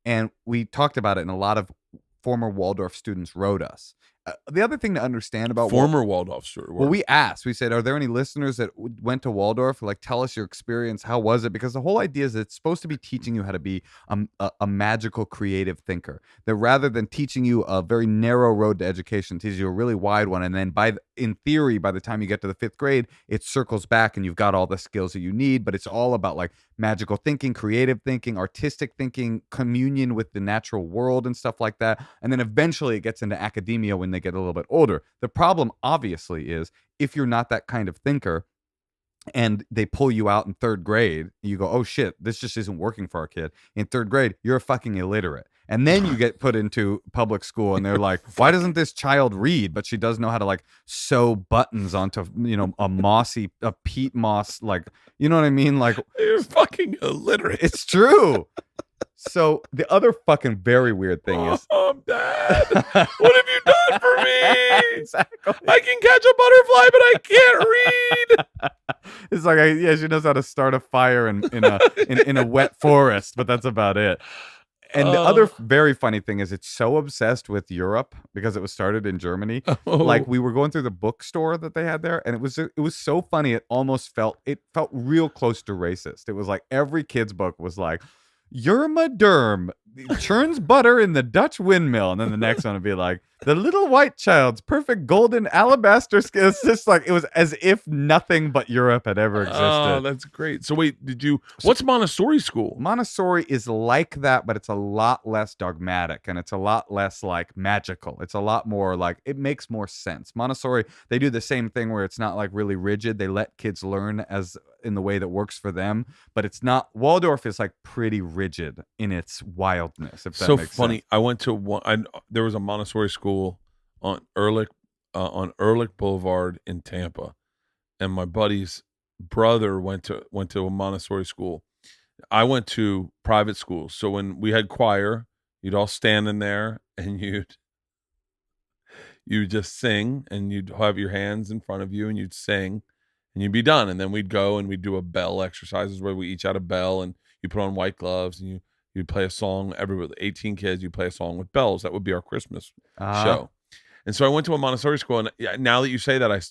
And we talked about it, and a lot of former Waldorf students wrote us. The other thing to understand about Former Waldorf student. Well, we asked. We said, "Are there any listeners that went to Waldorf? Like, tell us your experience. How was it?" Because the whole idea is it's supposed to be teaching you how to be a magical, creative thinker. That rather than teaching you a very narrow road to education, teaches you a really wide one. And then, in theory, by the time you get to the 5th grade, it circles back, and you've got all the skills that you need. But it's all about like magical thinking, creative thinking, artistic thinking, communion with the natural world, and stuff like that. And then eventually, it gets into academia when they get a little bit older. The problem obviously is if you're not that kind of thinker and they pull you out in 3rd grade, you go, "Oh shit, this just isn't working for our kid." In 3rd grade, you're a fucking illiterate. And then you get put into public school and they're like, "Why doesn't this child read? But she does know how to like sew buttons onto, a peat moss, like, you know what I mean? Like, You're fucking illiterate. it's true." So the other fucking very weird thing is, Mom, Dad, what have you done for me? Exactly. I can catch a butterfly, but I can't read. It's like, she knows how to start a fire in a wet forest, but that's about it. And the other very funny thing is it's so obsessed with Europe because it was started in Germany. Oh. Like we were going through the bookstore that they had there, and it was so funny. It felt real close to racist. It was like every kid's book was like, Yermaderm churns butter in the Dutch windmill. And then the next one would be like, the little white child's perfect golden alabaster skin. It's just like, it was as if nothing but Europe had ever existed. Oh, that's great. So wait, what's Montessori school? Montessori is like that, but it's a lot less dogmatic and it's a lot less like magical. It's a lot more like, it makes more sense. Montessori, they do the same thing where it's not like really rigid. They let kids learn as in the way that works for them, but it's not. Waldorf is like pretty rigid in its wildness. If that So makes funny. sense. I went to one. There was a Montessori school on Ehrlich Boulevard in Tampa, and my buddy's brother went to a Montessori school. I went to private school, so when we had choir, you'd all stand in there and you'd just sing, and you'd have your hands in front of you, and you'd sing, and you'd be done, and then we'd go and we'd do a bell exercises where we each had a bell, and you put on white gloves, and you'd play a song. Everybody, 18 kids, you play a song with bells. That would be our Christmas show. And so I went to a Montessori school, and now that you say that, I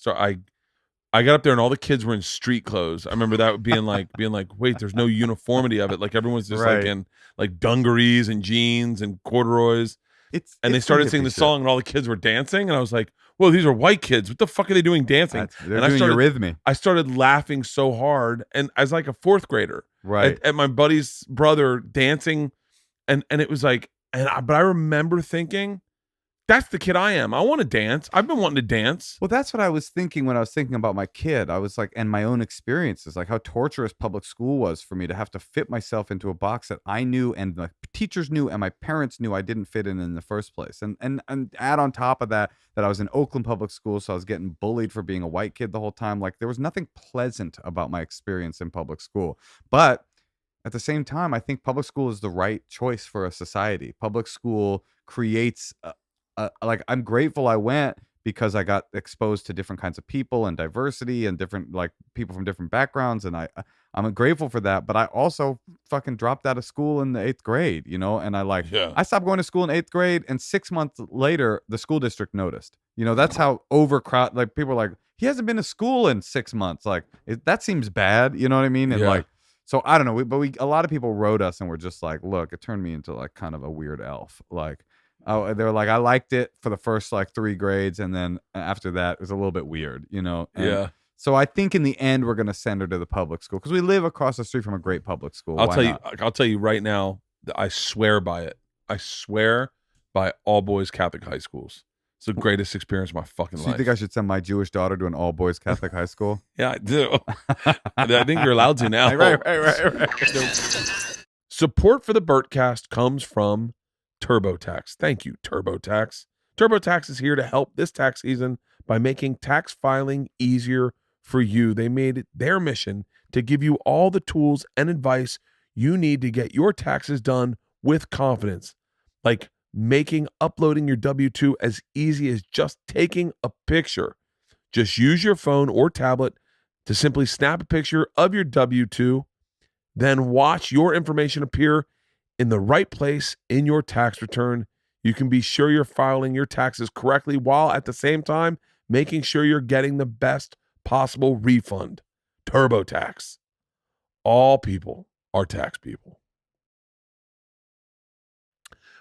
got up there and all the kids were in street clothes. I remember that being like, wait, there's no uniformity of it. Like everyone's just like in like dungarees and jeans and corduroys. They started singing the song and all the kids were dancing. And I was like, whoa, these are white kids. What the fuck are they doing dancing? They're doing eurythmy. I started laughing so hard. And as like a fourth grader, at my buddy's brother dancing. And it was like, but I remember thinking, that's the kid I am. I want to dance. I've been wanting to dance. Well, that's what I was thinking when I was thinking about my kid. I was like, and my own experiences, like how torturous public school was for me to have to fit myself into a box that I knew and the teachers knew and my parents knew I didn't fit in the first place. And add on top of that I was in Oakland public school, so I was getting bullied for being a white kid the whole time. Like there was nothing pleasant about my experience in public school. But at the same time, I think public school is the right choice for a society. Public school creates like I'm grateful I went because I got exposed to different kinds of people and diversity and different like people from different backgrounds, and I'm grateful for that. But I also fucking dropped out of school in the 8th grade, you know, and I stopped going to school in 8th grade, and 6 months later the school district noticed. You know, that's how overcrowded. Like people are like, he hasn't been to school in 6 months. Like that seems bad. You know what I mean? And like. So I don't know, but a lot of people wrote us and were just like, look, it turned me into like kind of a weird elf. Like, oh, they were like, I liked it for the first like 3 grades, and then after that, it was a little bit weird, you know? And so I think in the end, we're gonna send her to the public school because we live across the street from a great public school. I'll tell you right now, I swear by it. I swear by all boys Catholic high schools. It's the greatest experience of my fucking life. So you think I should send my Jewish daughter to an all boys Catholic high school? Yeah, I do. I think you're allowed to now. Right. Support for the Bertcast comes from TurboTax. Thank you, TurboTax. TurboTax is here to help this tax season by making tax filing easier for you. They made it their mission to give you all the tools and advice you need to get your taxes done with confidence. Like making uploading your W-2 as easy as just taking a picture. Just use your phone or tablet to simply snap a picture of your W-2, then watch your information appear in the right place in your tax return. You can be sure you're filing your taxes correctly while at the same time making sure you're getting the best possible refund. TurboTax. All people are tax people.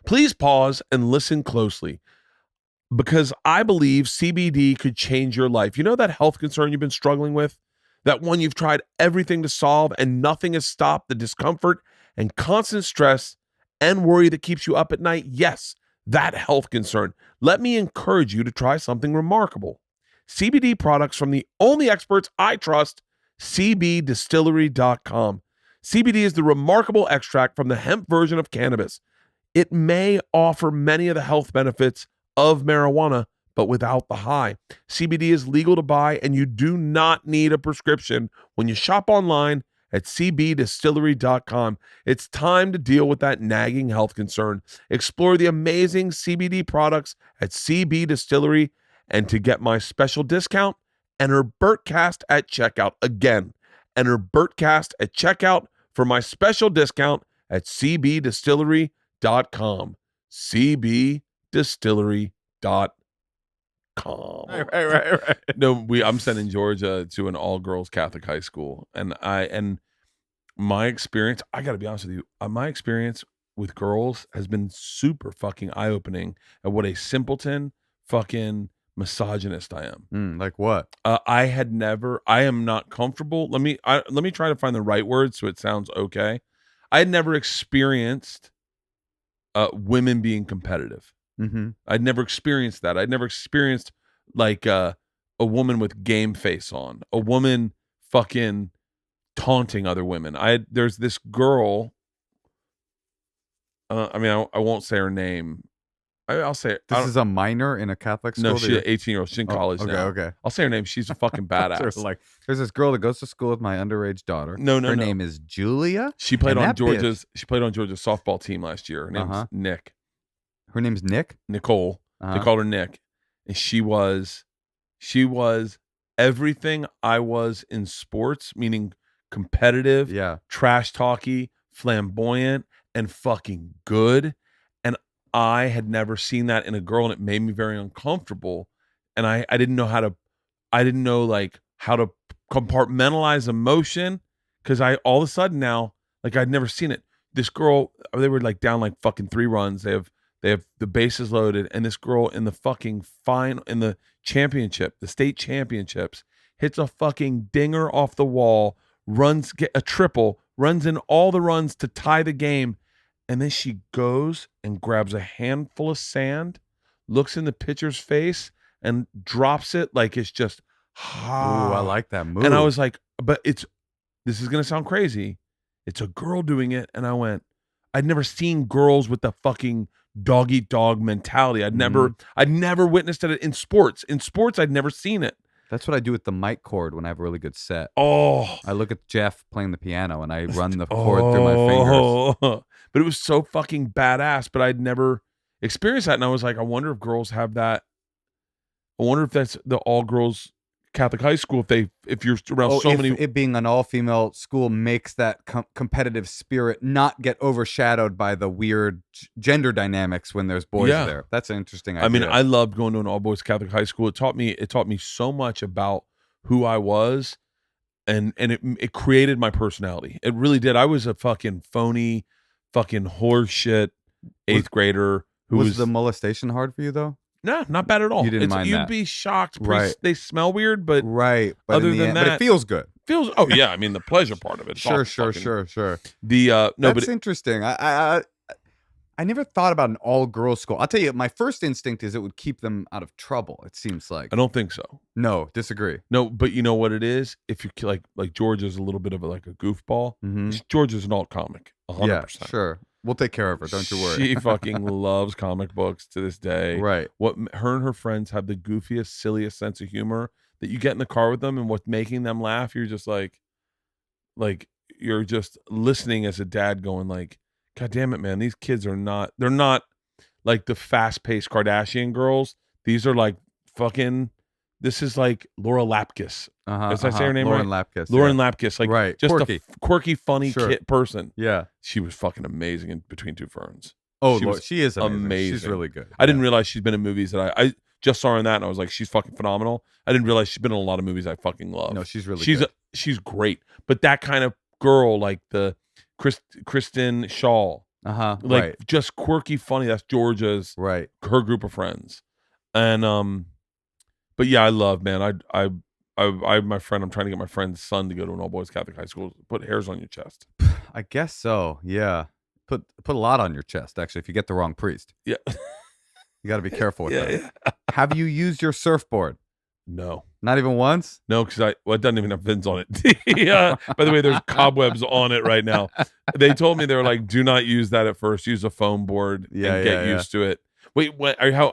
Please pause and listen closely because I believe CBD could change your life. You know that health concern you've been struggling with? That one you've tried everything to solve and nothing has stopped the discomfort and constant stress and worry that keeps you up at night? Yes, that health concern. Let me encourage you to try something remarkable. CBD products from the only experts I trust, cbdistillery.com. CBD is the remarkable extract from the hemp version of cannabis. It may offer many of the health benefits of marijuana, but without the high. CBD is legal to buy, and you do not need a prescription when you shop online at cbdistillery.com. It's time to deal with that nagging health concern. Explore the amazing CBD products at CB Distillery, and to get my special discount, enter Bertcast at checkout. Again, enter Bertcast at checkout for my special discount at cbdistillery.com. cbdistillery.com. Right. No, I'm sending Georgia to an all-girls Catholic high school, and my experience, I got to be honest with you, my experience with girls has been super fucking eye-opening at what a simpleton fucking misogynist I am. Like what? I am not comfortable. Let me try to find the right words so it sounds okay. I had never experienced women being competitive. Mm-hmm. I'd never experienced that. I'd never experienced like a woman with game face on, a woman fucking taunting other women. There's this girl. I won't say her name. I'll say it. This is a minor in a Catholic school. No, she's an 18-year-old. She's in college now. Okay. I'll say her name. She's a fucking badass. Like, there's this girl that goes to school with my underage daughter. No. Her name is Julia. She played and on that Georgia's. She played on Georgia's softball team last year. Her name's Nick. Her name's Nick. Nicole. They called her Nick, and she was everything I was in sports, meaning competitive, trash talky, flamboyant, and fucking good. And I had never seen that in a girl, and it made me very uncomfortable. And I didn't know how to compartmentalize emotion, because I all of a sudden now, like, I'd never seen it. This girl, they were like down like fucking 3 runs. They have the bases loaded, and this girl in the fucking in the championship, the state championships, hits a fucking dinger off the wall, get a triple, runs in all the runs to tie the game. And then she goes and grabs a handful of sand, looks in the pitcher's face, and drops it like it's just, Ooh, I like that move. And I was like, but this is going to sound crazy. It's a girl doing it. And I went, I'd never seen girls with the fucking dog eat dog mentality. I'd never witnessed it in sports. In sports, I'd never seen it. That's what I do with the mic cord when I have a really good set. Oh, I look at Jeff playing the piano and I run the cord through my fingers. But it was so fucking badass. But I'd never experienced that, and I was like, I wonder if girls have that. I wonder if that's the all girls Catholic high school. If you're around many, it being an all female school makes that competitive spirit not get overshadowed by the weird gender dynamics when there's boys there. That's an interesting idea. I mean, I loved going to an all boys Catholic high school. It taught me so much about who I was, and it created my personality. It really did. I was a fucking phony, fucking horseshit 8th grader who was the molestation hard for you though? No, not bad at all. You didn't mind'd that. be shocked. Right. They smell weird, but right. But other than that, but it feels good. Oh yeah, I mean the pleasure part of it. Sure. That's interesting. I never thought about an all girls school. I'll tell you, my first instinct is it would keep them out of trouble. It seems like. I don't think so. No, disagree. No, but you know what it is? If you like George is a little bit of a goofball. Mm-hmm. George is an alt comic, 100%. Yeah, sure. We'll take care of her. Don't you worry. She fucking loves comic books to this day. Right. Her and her friends have the goofiest, silliest sense of humor that you get in the car with them, and what's making them laugh, you're just like you're just listening as a dad going like, God damn it, man, these kids they're not like the fast-paced Kardashian girls. These are like fucking, this is like Laura Lapkus. Did I say her name Lauren right? Lapkus. Lauren Lapkus. Like, right. Just quirky. a quirky, funny kid person. Yeah. She was fucking amazing in Between Two Ferns. Oh, she is amazing. She's really good. I didn't realize she's been in movies that I just saw her in that, and I was like, she's fucking phenomenal. I didn't realize she's been in a lot of movies I fucking love. No, she's really good. She's great. But that kind of girl, like the Kristen Shaw, right. just quirky, funny. That's Georgia's, right. Her group of friends. And but yeah, I love, man. My friend, I'm trying to get my friend's son to go to an all boys Catholic high school. Put hairs on your chest. I guess so. Yeah. Put a lot on your chest, actually, if you get the wrong priest. Yeah. You got to be careful with that. Yeah. Have you used your surfboard? No. Not even once? No, because it doesn't even have fins on it. Yeah. By the way, there's cobwebs on it right now. They told me, they were like, do not use that at first. Use a foam board and get used to it. Wait,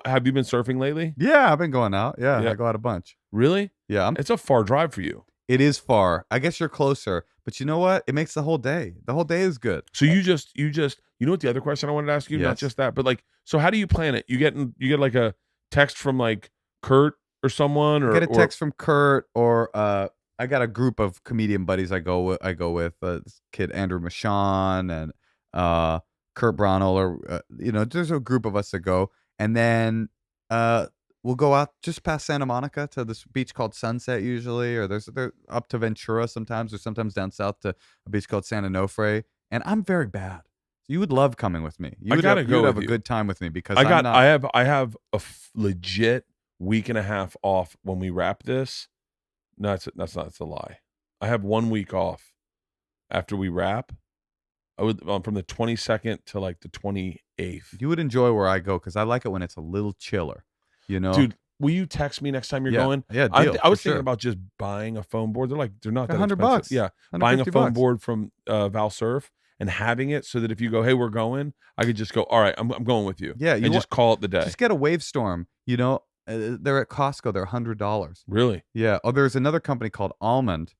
have you been surfing lately? Yeah, I've been going out. Yeah, I go out a bunch. Really? Yeah. It's a far drive for you. It is far. I guess you're closer. But you know what? It makes the whole day. The whole day is good. So you know what the other question I wanted to ask you? Yes. Not just that, but like, so how do you plan it? You get like a text from like Kurt or someone, or I get a text from Kurt, or I got a group of comedian buddies I go with this kid Andrew Michon and Kurt Brownell, or there's a group of us that go, and then we'll go out just past Santa Monica to this beach called Sunset usually, or they're up to Ventura sometimes, or sometimes down south to a beach called Santa Onofre. And I'm very bad. You would love coming with me. You would gotta have, go you'd have with a you. good time with me because I have a legit week and a half off when we wrap this. No, that's a lie. I have 1 week off after we wrap. I would from the 22nd to like the 28th. You would enjoy where I go because I like it when it's a little chiller. You know, Dude, will you text me next time you're Yeah. going? Yeah, I deal, was for thinking sure. about just buying a foam board. They're not that $100 expensive. Yeah, buying a $150 foam board from Val Surf and having it so that if you go, hey, we're going, I could just go. All right, I'm going with you. Yeah, and just call it the day. Just get a Wave Storm. You know, they're at Costco. They're $100. Really? Yeah. Oh, there's another company called Almond,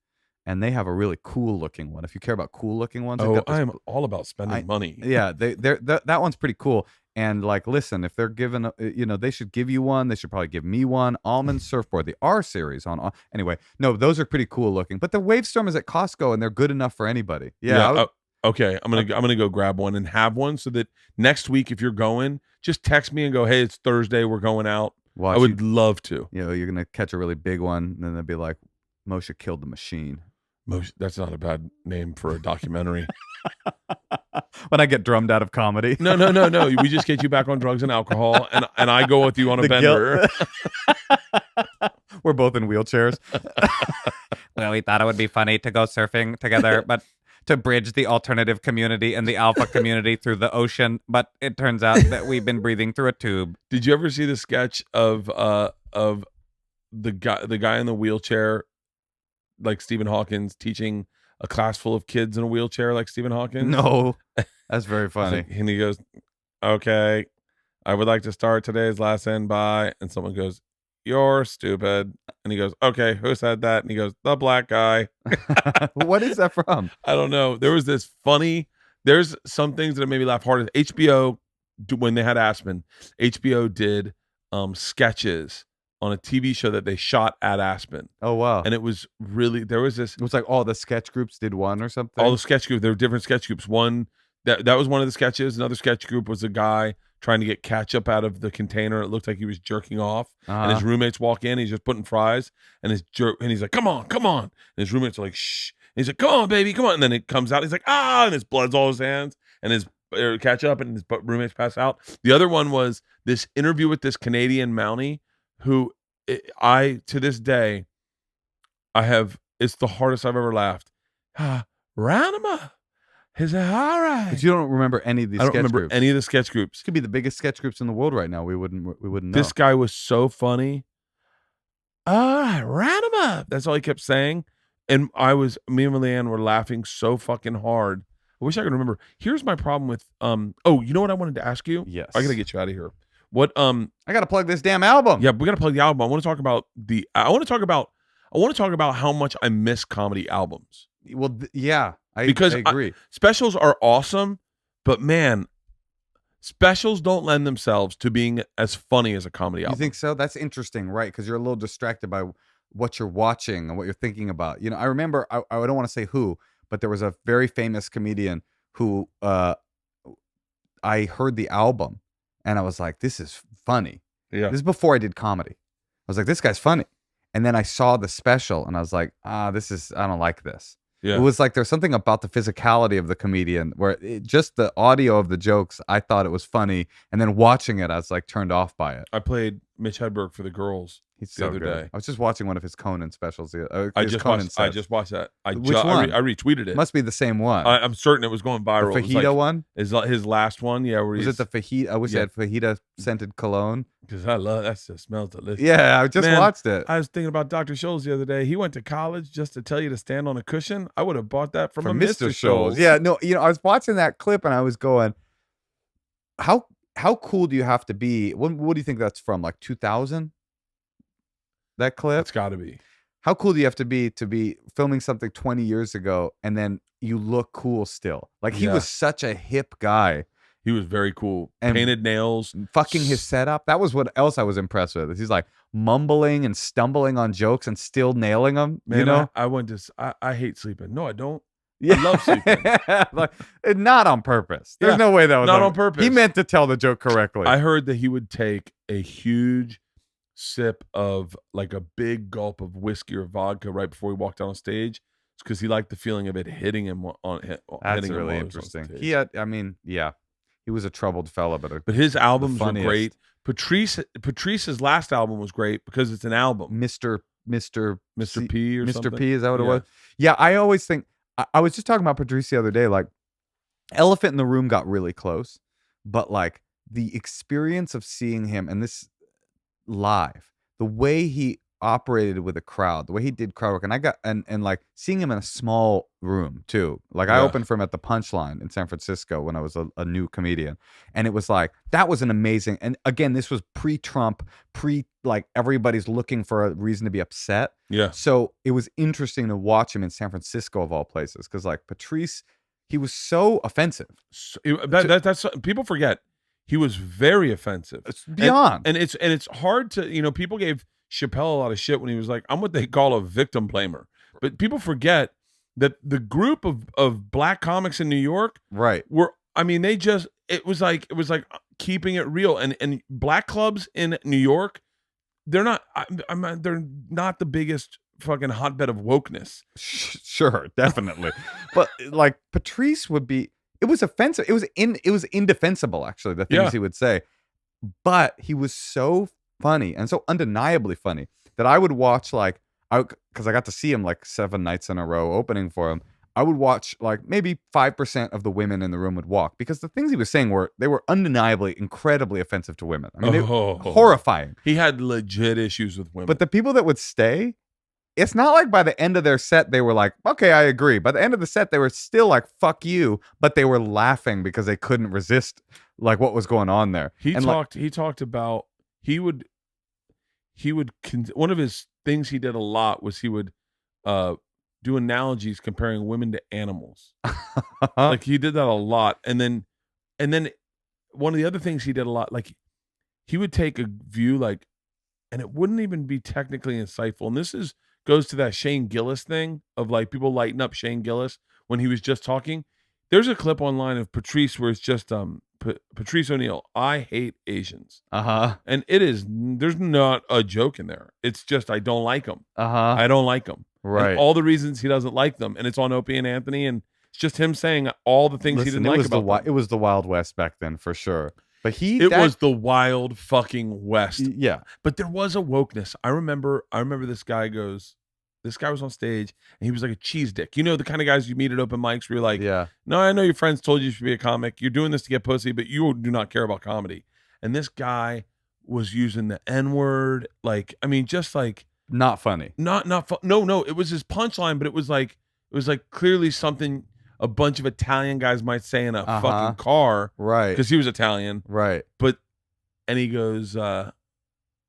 and they have a really cool looking one. If you care about cool looking ones, they've Oh, got this I'm all about spending money. Yeah, that one's pretty cool. And like, listen, if they're giving, they should give you one. They should probably give me one. Almond surfboard, the R series on. Anyway, no, those are pretty cool looking. But the Wave Storm is at Costco, and they're good enough for anybody. Yeah. Okay, I'm gonna go grab one and have one so that next week if you're going, just text me and go, hey, it's Thursday, we're going out. I would love to. You're gonna catch a really big one, and then they'll be like, Moshe killed the machine. That's not a bad name for a documentary. When I get drummed out of comedy. No. We just get you back on drugs and alcohol, and I go with you on a The bender. We're both in wheelchairs. Well, we thought it would be funny to go surfing together, but to bridge the alternative community and the alpha community through the ocean. But it turns out that we've been breathing through a tube. Did you ever see the sketch of the guy in the wheelchair, like Stephen Hawkins, teaching a class full of kids in a wheelchair like Stephen Hawkins? No, that's very funny. And he goes, okay, I would like to start today's lesson by, and someone goes, you're stupid. And he goes, okay, who said that? And he goes, the black guy. What is that from? I don't know. There's some things that made me laugh hard. HBO, when they had Aspen, HBO did sketches on a TV show that they shot at Aspen. Oh, wow. And it was really, there was this. It was like all the sketch groups did one or something. All the sketch groups, there were different sketch groups. One, that was one of the sketches. Another sketch group was a guy trying to get ketchup out of the container. It looked like he was jerking off. And his roommates walk in, he's just putting fries, and he's like, come on. And his roommates are like, shh. And he's like, come on, baby, come on. And then it comes out, he's like, ah, and his blood's all his hands, and his ketchup, and his roommates pass out. The other one was this interview with this Canadian Mountie who to this day, it's the hardest I've ever laughed. Round him up. He's like, all right. But you don't remember any of these I don't sketch remember groups. any of the sketch groups. This could be the biggest sketch groups in the world right now. We wouldn't know. This guy was so funny. All right, round him up. That's all he kept saying. And me and Leanne were laughing so fucking hard. I wish I could remember. Here's my problem with, you know what I wanted to ask you? Yes. I got to get you out of here. What, I got to plug this damn album. yeah, we got to plug the album. I want to talk about how much I miss comedy albums. Well, yeah, I Because agree. Specials are awesome, but man, specials don't lend themselves to being as funny as a comedy You album. think so? That's interesting, right? Because you're a little distracted by what you're watching and what you're thinking about. I remember, I don't want to say who, but there was a very famous comedian who I heard the album and I was like, this is funny. Yeah. This is before I did comedy. I was like, this guy's funny. And then I saw the special and I was like, I don't like this. Yeah. It was like there's something about the physicality of the comedian where just the audio of the jokes, I thought it was funny. And then watching it, I was like turned off by it. I played Mitch Hedberg for the girls. He's the so other good. day. I was just watching one of his Conan specials. I just watched that. I retweeted it. Must be the same one. I'm certain it was going viral. The It was fajita like one? his last one. Yeah, where Was it the fajita? I wish I had fajita scented cologne. because I love that stuff. Smells delicious. Yeah, I just Man, watched it. I was thinking about Dr. Scholl's the other day. He went to college just to tell you to stand on a cushion. I would have bought that from a Mr. Scholl's. Yeah, no, I was watching that clip and I was going, how cool do you have to be? What do you think that's from? Like 2000? That clip? It's got to be. How cool do you have to be filming something 20 years ago and then you look cool still? Like he Yeah. was such a hip guy. He was very cool. And Painted nails. Fucking his setup. That was what else I was impressed with. He's like mumbling and stumbling on jokes and still nailing them. Man, I went to. I hate sleeping. No, I don't. Yeah. I love sleeping. Like, not on purpose. There's Yeah, no way that was not on purpose. He meant to tell the joke correctly. I heard that he would take a huge sip of like a big gulp of whiskey or vodka right before he walked down on stage. It's because he liked the feeling of it hitting him That's hitting him really while he was on interesting. stage. He had, I mean, yeah, he was a troubled fella, But his albums were funniest. great. Patrice's last album was great because it's an album. Mr. P or Mr. something. P, is that what it Yeah. was? Yeah, I always think I was just talking about Patrice the other day. Like, Elephant in the Room got really close, but like the experience of seeing him and this live, the way he operated with a crowd, the way he did crowd work, and like seeing him in a small room too. Like, I Yeah. opened for him at the Punchline in San Francisco when I was a new comedian, and it was like that was an amazing. And again, this was pre-Trump, like everybody's looking for a reason to be upset. Yeah. So it was interesting to watch him in San Francisco of all places, because like Patrice, he was so offensive. So, that's people forget he was very offensive. It's beyond. And it's hard to, people gave Chappelle a lot of shit when he was like, I'm what they call a victim blamer. But people forget that the group of black comics in New York Right. were, I mean, it was like keeping it real. And black clubs in New York, they're not the biggest fucking hotbed of wokeness. Sure, definitely. But like Patrice would be, it was offensive. It was indefensible, actually, the things Yeah. he would say. But he was so funny and so undeniably funny that I would watch, like, because I got to see him like 7 nights in a row opening for him. I would watch like maybe 5% of the women in the room would walk, because the things he was saying were undeniably incredibly offensive to women. I mean, they were horrifying. He had legit issues with women. But the people that would stay, it's not like by the end of their set they were like, okay, I agree. By the end of the set, they were still like, fuck you, but they were laughing because they couldn't resist like what was going on there. He And, talked about one of his things he did a lot was he would do analogies comparing women to animals. Like, he did that a lot. And then one of the other things he did a lot, like, he would take a view, like, and it wouldn't even be technically insightful. And goes to that Shane Gillis thing of like people lighting up Shane Gillis when he was just talking. There's a clip online of Patrice where it's just Patrice O'Neill, I hate Asians. And there's not a joke in there. It's just, I don't like them. I don't like them. Right. And all the reasons he doesn't like them. And it's on Opie and Anthony, and it's just him saying all the things he didn't like about them. It was the Wild West back then, for sure. But It was the wild fucking West. Yeah. But there was a wokeness. I remember this guy was on stage and he was like a cheese dick. You know, the kind of guys you meet at open mics where you're like, Yeah. no, I know your friends told you should be a comic. You're doing this to get pussy, but you do not care about comedy. And this guy was using the N-word. Like, I mean, just like, Not funny. no, it was his punchline, but it was like clearly something a bunch of Italian guys might say in a fucking car. Right. Because he was Italian. Right. And he goes, I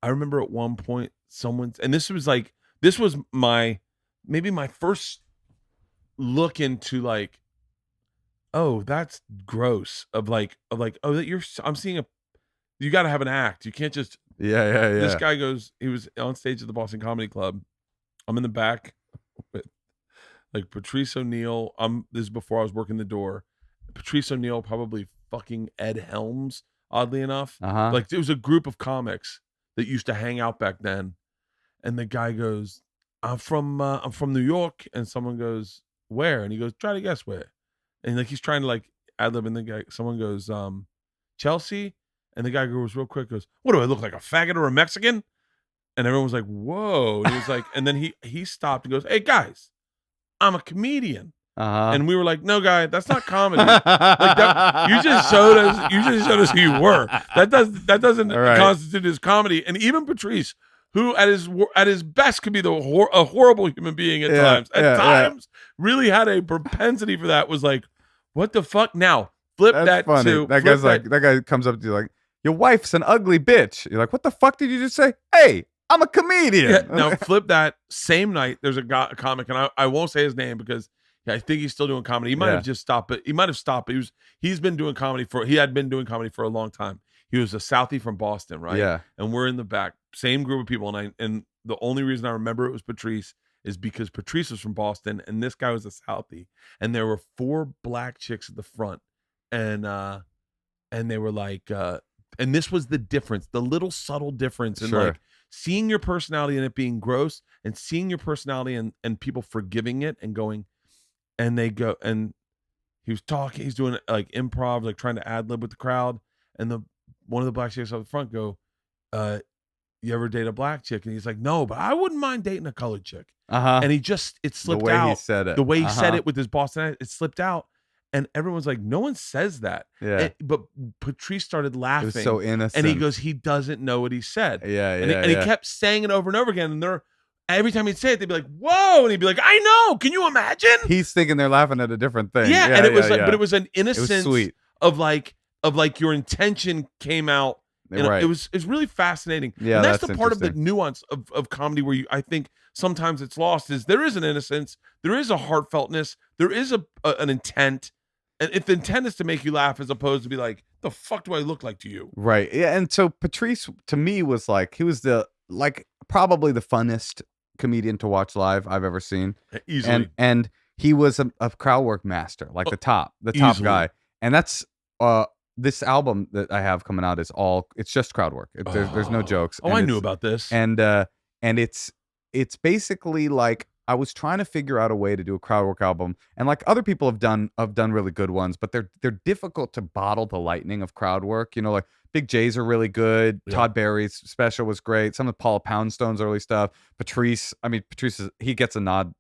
remember at one point this was maybe my first look into like, oh, that's gross of like, oh, that I'm seeing you got to have an act. You can't just, Yeah. This guy goes, he was on stage at the Boston Comedy Club. I'm in the back with like Patrice O'Neill. This is before I was working the door. Patrice O'Neill, probably fucking Ed Helms, oddly enough. Like, it was a group of comics that used to hang out back then. And the guy goes, I'm from New York. And someone goes, where? And he goes, try to guess where. And like, he's trying to like ad lib, and the guy, someone goes, Chelsea. And the guy goes real quick, goes, what do I look like, a faggot or a Mexican? And everyone was like, whoa. And he was like, and then he stopped and goes, hey guys, I'm a comedian. And we were like, no, guy, that's not comedy. Like, you just showed us who you were. That doesn't constitute as comedy. And even Patrice, who at his best could be a horrible human being at times. At times, really had a propensity for that. Was like, what the fuck? Now flip That's that funny. to That guy's like, that guy comes up to you like, your wife's an ugly bitch. You're like, what the fuck did you just say? Hey, I'm a comedian. Yeah, now flip that same night. There's a comic, and I won't say his name because I think he's still doing comedy. He might have just stopped, but he might have stopped. But he's been doing comedy he had been doing comedy for a long time. He was a Southie from Boston, right? Yeah. And we're in the back, same group of people, and the only reason I remember it was Patrice is because Patrice was from Boston, and this guy was a Southie, and there were 4 black chicks at the front, and they were like, And this was the difference, the little subtle difference in Sure. like seeing your personality and it being gross, and seeing your personality and people forgiving it and going, and they go, and he was talking, he's doing like improv, like trying to ad lib with the crowd, and one of the black chicks up front go, you ever date a black chick? And he's like, no, but I wouldn't mind dating a colored chick. And he just, it slipped the way out. he said it. The way he said it with his Boston accent, it slipped out. And everyone's like, no one says that. Yeah. But Patrice started laughing. It was so innocent. And he goes, he doesn't know what he said. Yeah, And he kept saying it over and over again. And every time he'd say it, they'd be like, whoa. And he'd be like, I know. Can you imagine? He's thinking they're laughing at a different thing. Yeah. And it was like, but it was an innocence sweet. of like your intention came out. Right. It was really fascinating. Yeah, and that's the part of the interesting. nuance of comedy where I think sometimes it's lost is there is an innocence, there is a heartfeltness, there is an intent. And if the intent is to make you laugh as opposed to be like, the fuck do I look like to you? Right. Yeah. And so Patrice to me was like, he was probably the funnest comedian to watch live I've ever seen. Easily. And he was a crowd work master, like the top easily. guy. And that's this album that I have coming out it's just crowd work. There's no jokes. Oh, And I knew it's- about this. And it's basically like I was trying to figure out a way to do a crowd work album, and like other people have done really good ones, but they're difficult to bottle the lightning of crowd work. You know, like Big J's are really good. Yeah. Todd Barry's special was great. Some of Paula Poundstone's early stuff. Patrice he gets a nod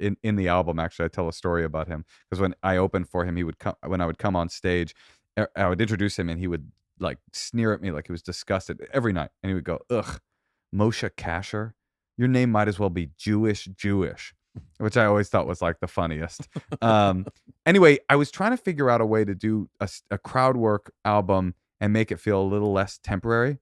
in the album. Actually, I tell a story about him because when I opened for him, when I would come on stage, I would introduce him and he would like sneer at me like he was disgusted every night, and he would go, "Ugh, Moshe Kasher. Your name might as well be Jewish," which I always thought was like the funniest. Anyway, I was trying to figure out a way to do a crowd work album and make it feel a little less temporary,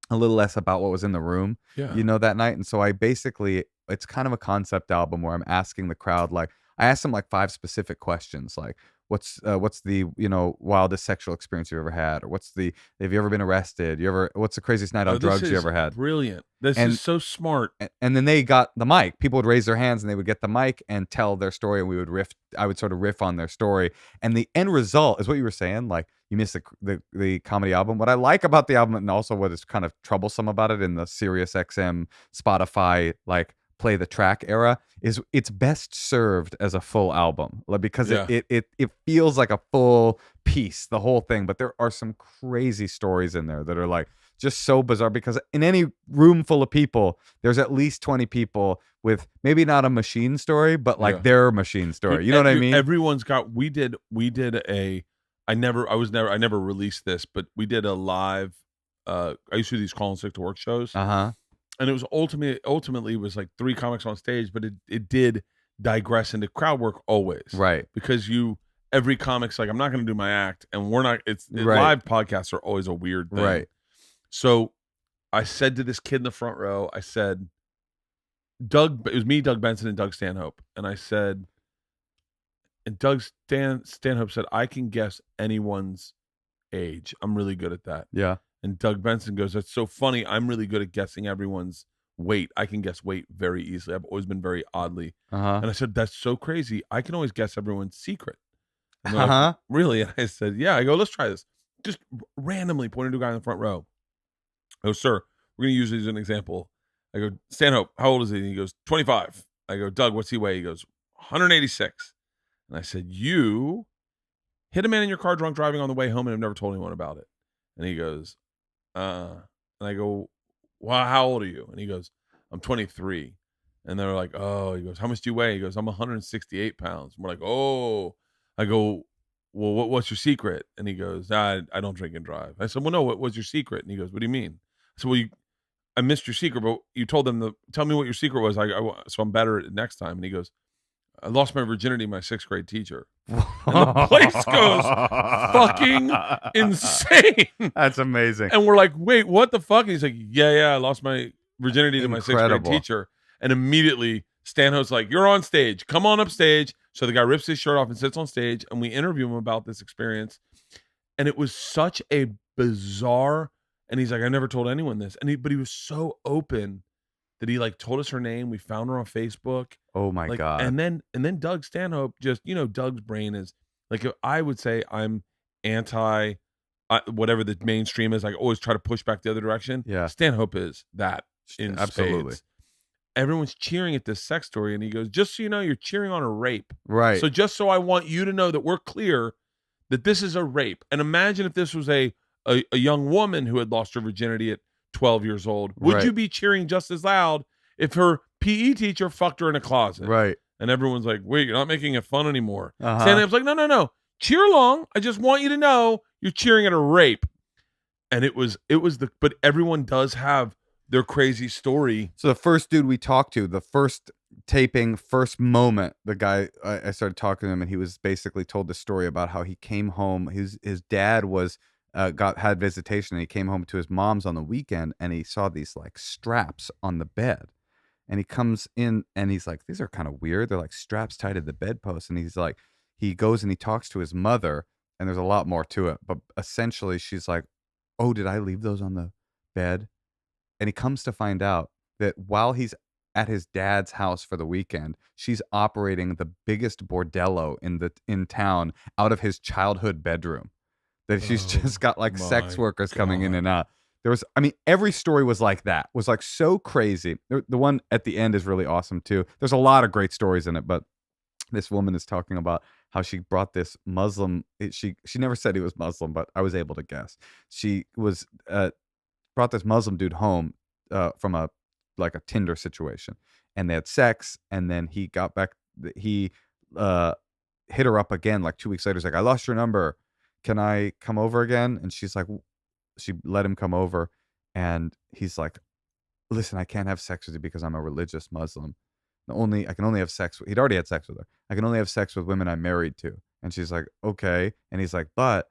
a little less about what was in the room, Yeah. that night. And so it's kind of a concept album where I'm asking the crowd, like, I asked them like 5 specific questions, like, what's the wildest sexual experience you've ever had, or have you ever been arrested, what's the craziest night on drugs you ever had? Brilliant. This is so smart. And then they got the mic. People would raise their hands and they would get the mic and tell their story, and I would sort of riff on their story. And the end result is what you were saying, like you missed the comedy album. What I like about the album, and also what is kind of troublesome about it in the Sirius XM Spotify like play the track era, is it's best served as a full album, like, because it feels like a full piece, the whole thing. But there are some crazy stories in there that are like just so bizarre, because in any room full of people, there's at least 20 people with maybe not a machine story, but like their machine story. You know what I mean? Everyone's got. We did a. I never released this, but we did a live. I used to do these Call in Sick to Work shows. And it was ultimately it was like 3 comics on stage, but it did digress into crowd work always. Right. Because every comic's like, I'm not going to do my act, and we're not, Right. live podcasts are always a weird thing. Right. So I said to this kid in the front row, I said, it was me, Doug Benson, and Doug Stanhope. And I said, and Stanhope said, I can guess anyone's age. I'm really good at that. Yeah. And Doug Benson goes, that's so funny. I'm really good at guessing everyone's weight. I can guess weight very easily. I've always been very oddly. And I said, that's so crazy. I can always guess everyone's secret. And they're like, really? And I said, yeah. I go, let's try this. Just randomly pointed to a guy in the front row. I go, sir, we're going to use this as an example. I go, Stanhope, how old is he? And he goes, 25. I go, Doug, what's he weigh? He goes, 186. And I said, you hit a man in your car drunk driving on the way home and have never told anyone about it. And he goes, and I go, well, how old are you? And he goes, I'm 23. And they're like, oh, he goes, how much do you weigh? He goes, I'm 168 pounds. And we're like, oh. I go, well, what's your secret? And he goes, I don't drink and drive. I said, well, no, what was your secret? And he goes, what do you mean? I said, well, I missed your secret, but you told them tell me what your secret was. So I'm better at it next time. And he goes, I lost my virginity to my 6th grade teacher. And the place goes fucking insane. That's amazing. And we're like, wait, what the fuck? And he's like, yeah, I lost my virginity to my 6th grade Incredible. teacher. And immediately Stanhope's like, you're on stage. Come on up stage. So the guy rips his shirt off and sits on stage, and we interview him about this experience. And it was such a bizarre, and he's like, I never told anyone this. But he was so open that he like told us her name. We found her on Facebook. Oh my God. And then Doug Stanhope, just, Doug's brain is like, I would say I'm anti whatever the mainstream is, I always try to push back the other direction. Yeah. Stanhope is that in Absolutely. spades. Everyone's cheering at this sex story, and he goes, just so you know, you're cheering on a rape. Right. So just so I want you to know that we're clear that this is a rape. And imagine if this was a young woman who had lost her virginity at 12 years old. Would Right. you be cheering just as loud if her PE teacher fucked her in a closet? Right. And everyone's like, wait, you're not making it fun anymore. Uh-huh. Stanhope's like, no. Cheer along. I just want you to know you're cheering at a rape. And it was but everyone does have their crazy story. So the first dude we talked to, the first taping, first moment, the guy, I started talking to him, and he was basically told the story about how he came home. His dad was had visitation, and he came home to his mom's on the weekend, and he saw these like straps on the bed, and he comes in and he's like, these are kind of weird. They're like straps tied to the bedpost, and he's like, he goes and he talks to his mother, and there's a lot more to it, but essentially she's like, oh, did I leave those on the bed? And he comes to find out that while he's at his dad's house for the weekend, she's operating the biggest bordello in town out of his childhood bedroom. That she's just got like sex my workers coming in God. and out. There was, I mean, every story was like that. Was like so crazy. The one at the end is really awesome too. There's a lot of great stories in it, but this woman is talking about how she brought this Muslim. She never said he was Muslim, but I was able to guess. She was brought this Muslim dude home from a Tinder situation, and they had sex, and then he got back. He hit her up again like 2 weeks later. He's like, I lost your number. Can I come over again? And she's like, she let him come over, and he's like, listen, I can't have sex with you because I'm a religious Muslim. I can only have sex with, he'd already had sex with her. I can only have sex with women I'm married to. And she's like, okay. And he's like, but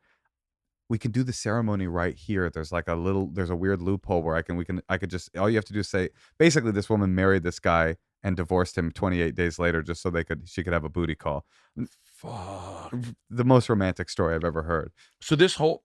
we can do the ceremony right here. There's like there's a weird loophole where I could just, all you have to do is say, basically this woman married this guy and divorced him 28 days later just so she could have a booty call. Fuck. The most romantic story I've ever heard. So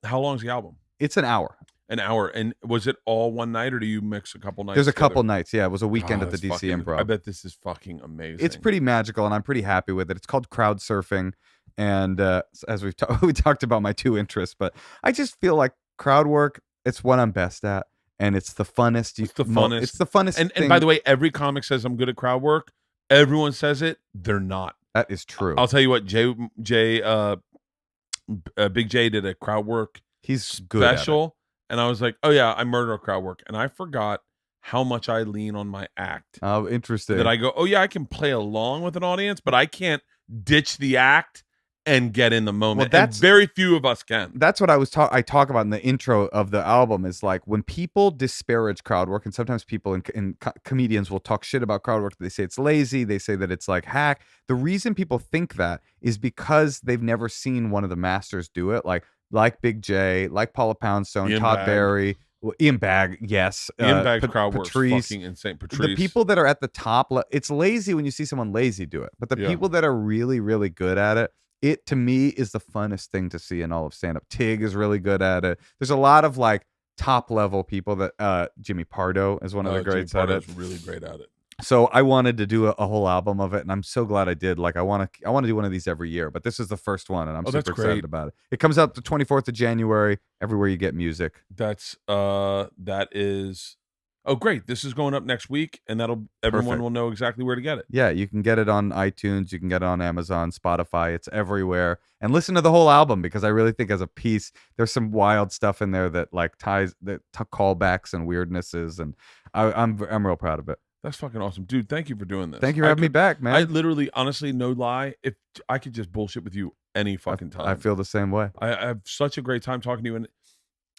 how long's the album? It's an hour. An hour. And was it all one night, or do you mix a couple nights? There's a together? couple nights. Yeah, it was a weekend Oh, at the that's DC Improv. I bet this is fucking amazing. It's pretty magical, and I'm pretty happy with it. It's called crowd surfing, and as we talked about my two interests, but I just feel like crowd work. It's what I'm best at, and it's the funnest. It's the funnest. It's the funnest. And by the way, every comic says I'm good at crowd work. Everyone says it. They're not. that is true. I'll tell you what, Big J did a crowd work He's good at it. special, and I was like, oh yeah, I murder crowd work, and I forgot how much I lean on my act. Oh, interesting. That I go, oh yeah, I can play along with an audience, but I can't ditch the act and get in the moment. Well, And very few of us can. That's what I talk about in the intro of the album, is like when people disparage crowd work, and sometimes people comedians will talk shit about crowd work. They say it's lazy. They say that it's like hack. The reason people think that is because they've never seen one of the masters do it, like Big J, like Paula Poundstone, Ian Todd Bagg. Barry, Ian Bagg, yes. Ian Bagg's crowd work's Patrice. fucking insane. The Patrice. people that are at the top, it's lazy when you see someone lazy do it, but the Yeah. people that are really, really good at it, it to me is the funnest thing to see in all of stand-up. Tig is really good at it. There's a lot of like top level people that Jimmy Pardo is one of the greats at it. Pardo's really great at it. So I wanted to do a whole album of it, and I'm so glad I did. Like I want to do one of these every year, but this is the first one, and I'm Oh, that's super excited great. about it. It comes out the 24th of January, everywhere you get music. That is. Oh, great! This is going up next week, and everyone Perfect. will know exactly where to get it. Yeah, you can get it on iTunes, you can get it on Amazon, Spotify, it's everywhere. And listen to the whole album, because I really think as a piece, there's some wild stuff in there that like callbacks and weirdnesses, and I'm real proud of it. That's fucking awesome, dude. Thank you for doing this. Thank you for having me back, man. I literally, honestly, no lie, if I could just bullshit with you any fucking time. I feel the same way. I have such a great time talking to you, and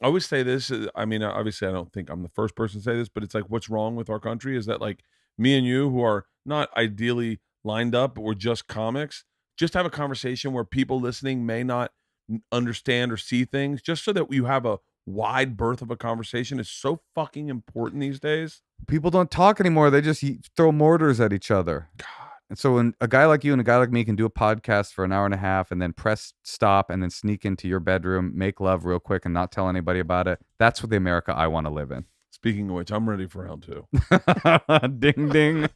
I always say this. I mean, obviously, I don't think I'm the first person to say this, but it's like, what's wrong with our country is that like me and you, who are not ideally lined up, but we're just comics, just have a conversation where people listening may not understand or see things, just so that you have a wide berth of a conversation is so fucking important these days. People don't talk anymore. They just throw mortars at each other. God. And so when a guy like you and a guy like me can do a podcast for an hour and a half and then press stop and then sneak into your bedroom, make love real quick and not tell anybody about it, that's what the America I want to live in. Speaking of which, I'm ready for round 2. Ding, ding.